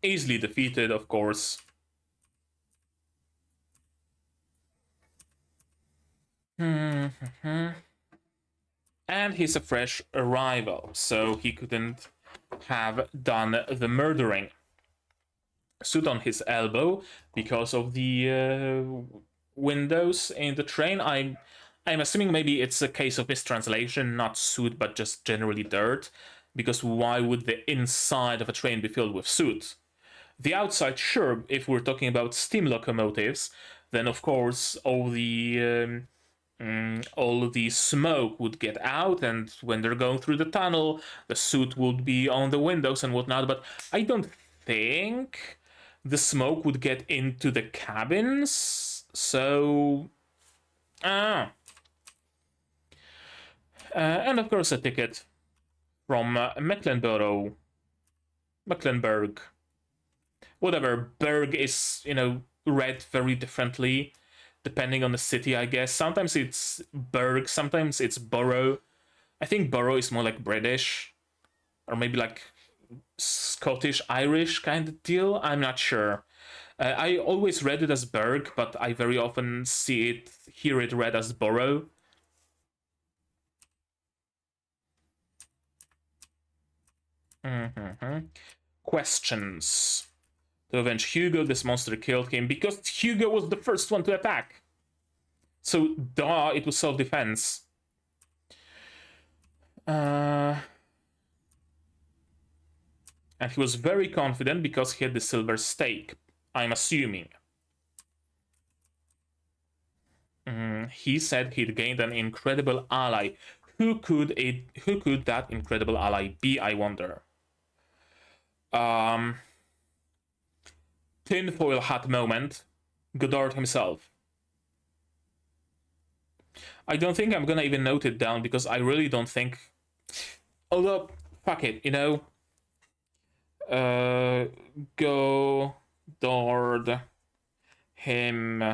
Easily defeated, of course. And he's a fresh arrival, so he couldn't have done the murdering. Suit on his elbow because of the windows in the train. I'm assuming maybe it's a case of mistranslation, not soot, but just generally dirt. Because why would the inside of a train be filled with soot? The outside, sure, if we're talking about steam locomotives, then of course all the smoke would get out, and when they're going through the tunnel, the soot would be on the windows and whatnot. But I don't think the smoke would get into the cabins, so... and of course a ticket from Mecklenburg. Whatever, Berg is, read very differently depending on the city, I guess. Sometimes it's Berg, sometimes it's Borough. I think Borough is more like British, or maybe like Scottish, Irish kind of deal. I'm not sure. I always read it as Berg, but I very often hear it read as Borough. Questions. To avenge Hugo, this monster killed him because Hugo was the first one to attack. So, duh, it was self-defense. And he was very confident because he had the silver stake, I'm assuming. He said he'd gained an incredible ally. Who could that incredible ally be, I wonder? Tinfoil hat moment. Godard himself. I don't think I'm gonna even note it down because I really don't think... Although, fuck it, Godard himself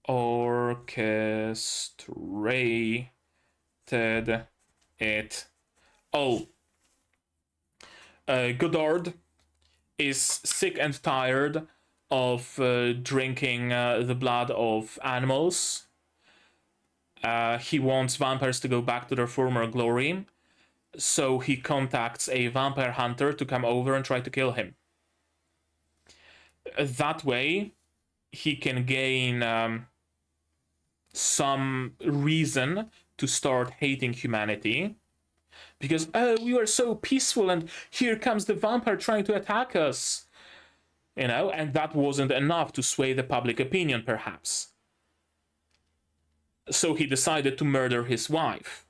orchestrated it. Oh. Godard is sick and tired of drinking the blood of animals. He wants vampires to go back to their former glory, so he contacts a vampire hunter to come over and try to kill him. That way, he can gain some reason to start hating humanity, Because, oh, we were so peaceful and here comes the vampire trying to attack us. You know, and that wasn't enough to sway the public opinion, perhaps. So he decided to murder his wife.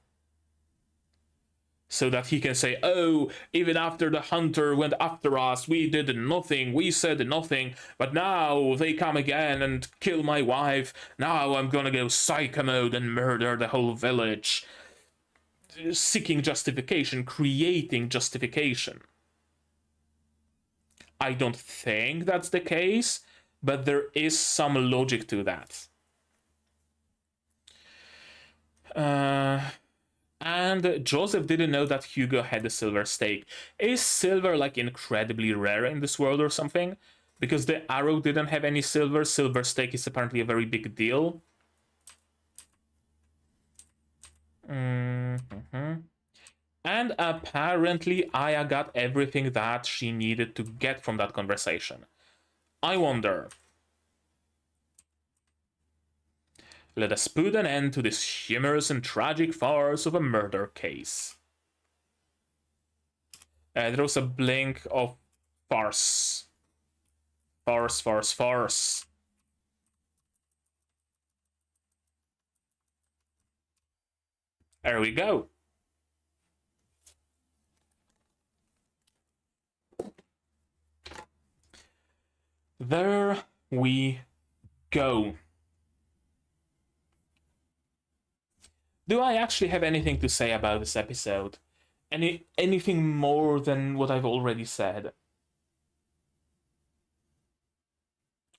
So that he can say, oh, even after the hunter went after us, we did nothing, we said nothing, but now they come again and kill my wife. Now I'm gonna go psycho mode and murder the whole village. Seeking justification, creating justification. I don't think that's the case, but there is some logic to that. And Joseph didn't know that Hugo had a silver stake. Is silver like incredibly rare in this world or something? Because the arrow didn't have any silver. Silver stake is apparently a very big deal. And apparently Aya got everything that she needed to get from that conversation. I wonder. Let us put an end to this humorous and tragic farce of a murder case. There was a blink of farce. Farce, farce, farce. There we go. There we go. Do I actually have anything to say about this episode? Anything more than what I've already said?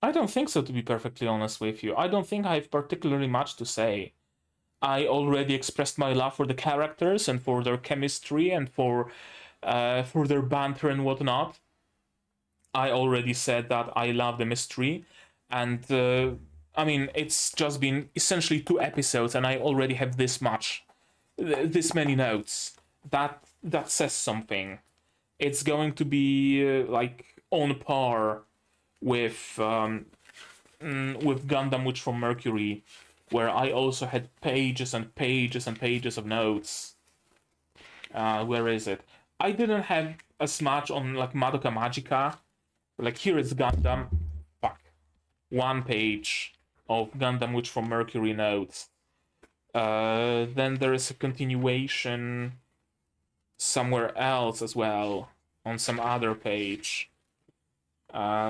I don't think so, to be perfectly honest with you. I don't think I have particularly much to say. I already expressed my love for the characters and for their chemistry and for their banter and whatnot. I already said that I love the mystery, and I mean, it's just been essentially 2 episodes, and I already have this many notes. That says something. It's going to be like on par with Gundam Witch from Mercury, where I also had pages and pages and pages of notes. Where is it? I didn't have as much on like Madoka Magica. Like here is Gundam. Fuck. 1 page of Gundam Witch from Mercury notes. Then there is a continuation somewhere else as well, on some other page.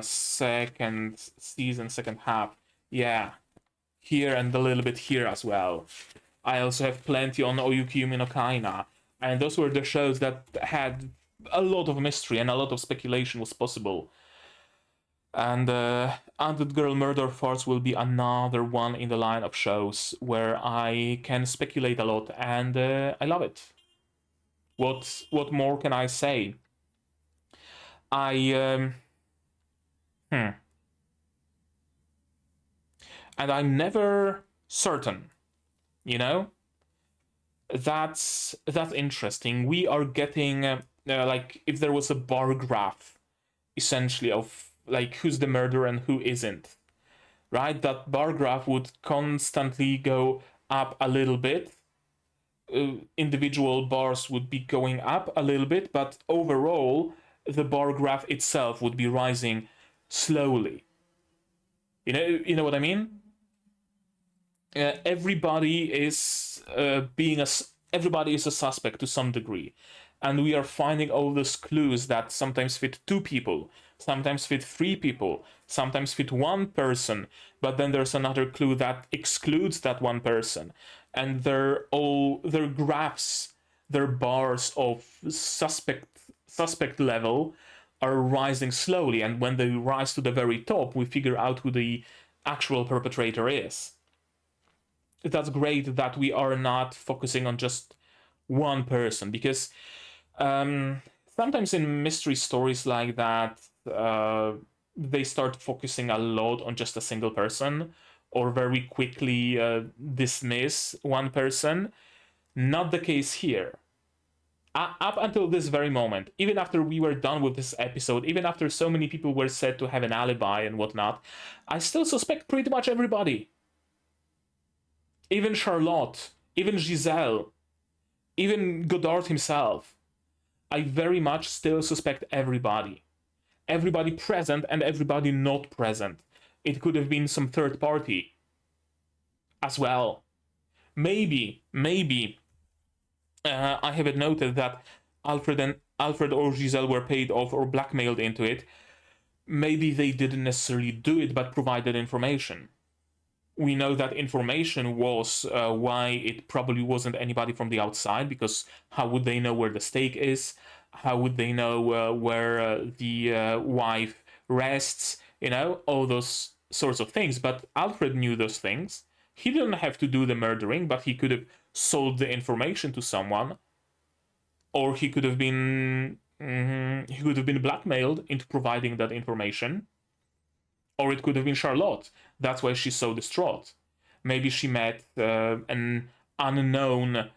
Second season, second half. Yeah, here and a little bit here as well. I also have plenty on Oyuki Yumi no Kaina, and those were the shows that had a lot of mystery and a lot of speculation was possible. And Undead Girl Murder Farce will be another one in the line of shows where I can speculate a lot, and I love it. What more can I say? And I'm never certain, you know? That's interesting. We are getting like if there was a bar graph, essentially, of like who's the murderer and who isn't, right? That bar graph would constantly go up a little bit. Individual bars would be going up a little bit, but overall the bar graph itself would be rising slowly. You know what I mean? Everybody is everybody is a suspect to some degree, and we are finding all those clues that sometimes fit 2 people, sometimes fit 3 people, sometimes fit 1 person, but then there's another clue that excludes that 1 person, and their graphs, their bars of suspect level are rising slowly, and when they rise to the very top, we figure out who the actual perpetrator is. That's great that we are not focusing on just 1 person, because sometimes in mystery stories like that, they start focusing a lot on just a single person, or very quickly dismiss 1 person. Not the case here. Up until this very moment, even after we were done with this episode, even after so many people were said to have an alibi and whatnot, I still suspect pretty much everybody. Even Charlotte, even Giselle, even Godard himself. I very much still suspect everybody. Everybody present and everybody not present. It could have been some third party as well. Maybe, I have it noted that Alfred or Giselle were paid off or blackmailed into it. Maybe they didn't necessarily do it, but provided information. We know that information was why it probably wasn't anybody from the outside, because how would they know where the stake is? How would they know where the wife rests? You know, all those sorts of things. But Alfred knew those things. He didn't have to do the murdering, but he could have sold the information to someone, or he could have been blackmailed into providing that information, or it could have been Charlotte. That's why she's so distraught. Maybe she met an unknown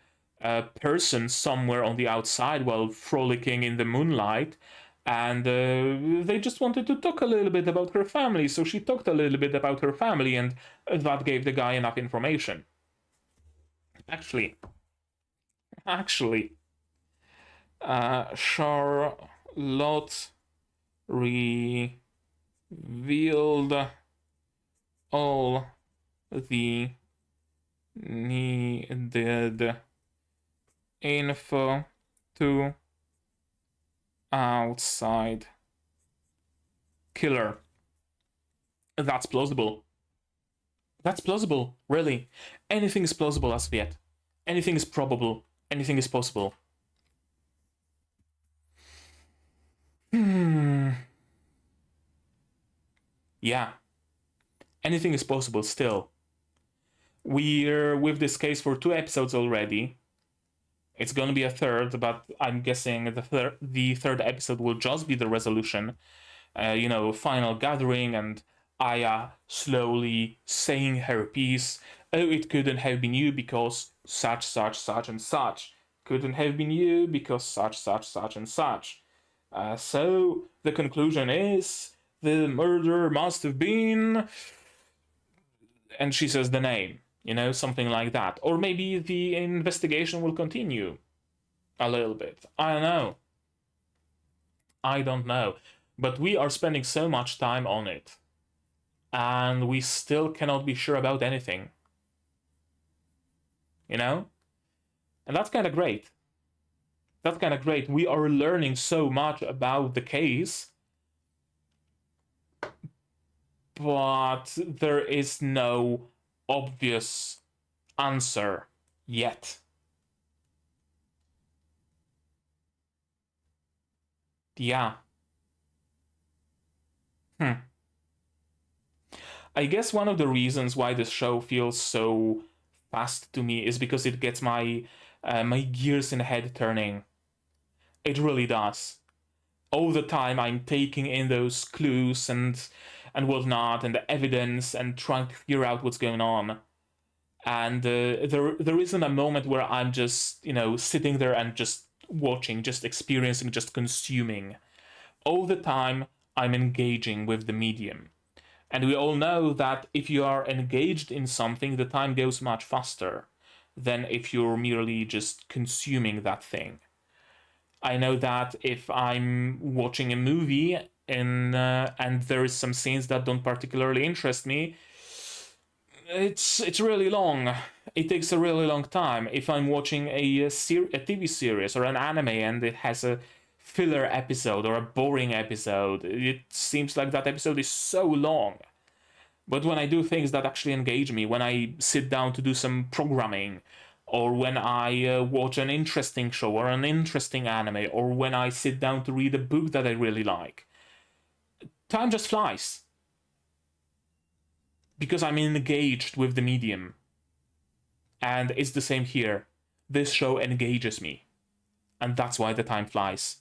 person somewhere on the outside while frolicking in the moonlight, and they just wanted to talk a little bit about her family, so she talked a little bit about her family, and that gave the guy enough information. Actually, Charlotte revealed all the needed info to outside killer. That's plausible. That's plausible, really. Anything is plausible as of yet. Anything is probable. Anything is possible. Yeah. Anything is possible still. We're with this case for 2 episodes already. It's gonna be a third, but I'm guessing the third episode will just be the resolution. Final gathering and Aya slowly saying her piece. Oh, it couldn't have been you because such, and such. Couldn't have been you because such, and such. So the conclusion is the murder must have been, and she says the name, something like that. Or maybe the investigation will continue a little bit. I don't know. I don't know. But we are spending so much time on it, and we still cannot be sure about anything. And that's kind of great. That's kind of great. We are learning so much about the case, but there is no obvious answer yet. Yeah. I guess one of the reasons why this show feels so fast to me is because it gets my gears in the head turning. It really does. All the time I'm taking in those clues and whatnot, and the evidence, and trying to figure out what's going on. And there isn't a moment where I'm just, sitting there and just watching, just experiencing, just consuming. All the time I'm engaging with the medium. And we all know that if you are engaged in something, the time goes much faster than if you're merely just consuming that thing. I know that if I'm watching a movie and there is some scenes that don't particularly interest me, it's really long. It takes a really long time. If I'm watching a TV series or an anime and it has a filler episode or a boring episode, it seems like that episode is so long. But when I do things that actually engage me, when I sit down to do some programming, or when I watch an interesting show or an interesting anime, or when I sit down to read a book that I really like, time just flies. Because I'm engaged with the medium. And it's the same here. This show engages me. And that's why the time flies.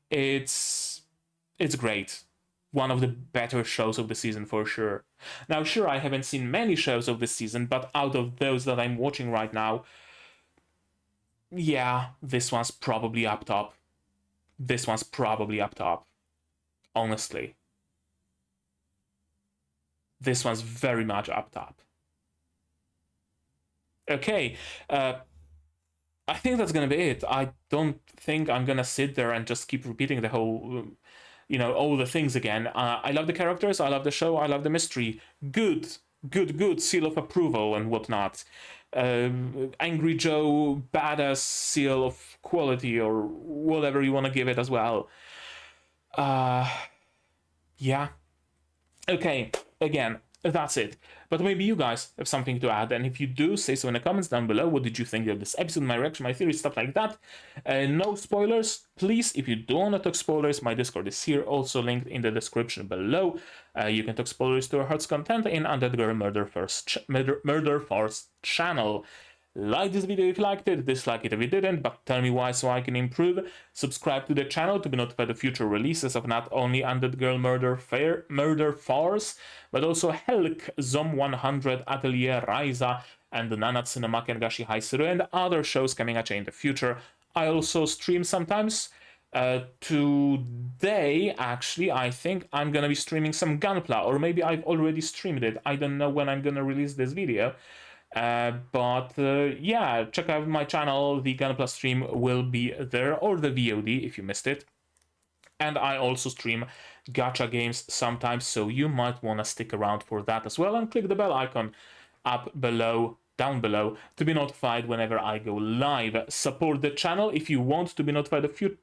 It's great. One of the better shows of the season for sure. Now, sure, I haven't seen many shows of this season, but out of those that I'm watching right now, yeah, this one's probably up top. Honestly. This one's very much up top. Okay, I think that's gonna be it. I don't think I'm gonna sit there and just keep repeating the whole, all the things again. I love the characters, I love the show, I love the mystery. Good, seal of approval and whatnot. Angry Joe, badass seal of quality, or whatever you want to give it as well. Yeah. Okay, again, that's it. But maybe you guys have something to add, and if you do, say so in the comments down below. What did you think of this episode, my reaction, my theories, stuff like that. No spoilers, please. If you don't want to talk spoilers, my Discord is here, also linked in the description below. You can talk spoilers to your heart's content in Undead Girl Murder Farce channel. Like this video if you liked it, dislike it if you didn't, but tell me why so I can improve. Subscribe to the channel to be notified of future releases of not only Undead Girl Murder Farce, but also Helck, Zom 100, Atelier, Ryza, and the Nanatsu no Maken, Shihai, Suru, and other shows coming at you in the future. I also stream sometimes. Today, actually, I think I'm gonna be streaming some Gunpla, or maybe I've already streamed it. I don't know when I'm gonna release this video. Yeah, check out my channel. The Gunpla stream will be there, or the VOD if you missed it. And I also stream gacha games sometimes, so you might want to stick around for that as well, and click the bell icon down below to be notified whenever I go live. Support the channel if you want to be notified of future.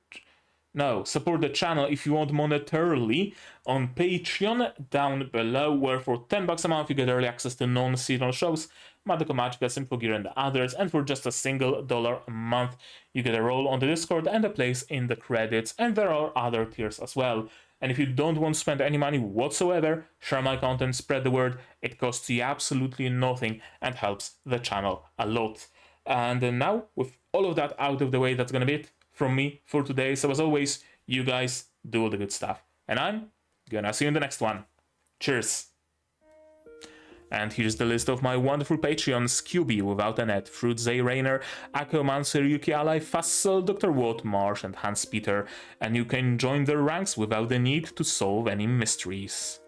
No, support the channel if you want monetarily on Patreon down below, where for $10 a month you get early access to non-seasonal shows, Magical Magica, Symphogear, and others, and for just a single $1 a month you get a role on the Discord and a place in the credits, and there are other tiers as well. And if you don't want to spend any money whatsoever, share my content, spread the word. It costs you absolutely nothing and helps the channel a lot. And now, with all of that out of the way, that's gonna be it from me for today. So as always, you guys do all the good stuff, and I'm gonna see you in the next one. Cheers. And here's the list of my wonderful Patreons: QB Without a Net, Fruit Zay Rainer, Akoman, Yuki Ally, Fassel, Dr. Watt, Marsh, and Hans Peter, and you can join their ranks without the need to solve any mysteries.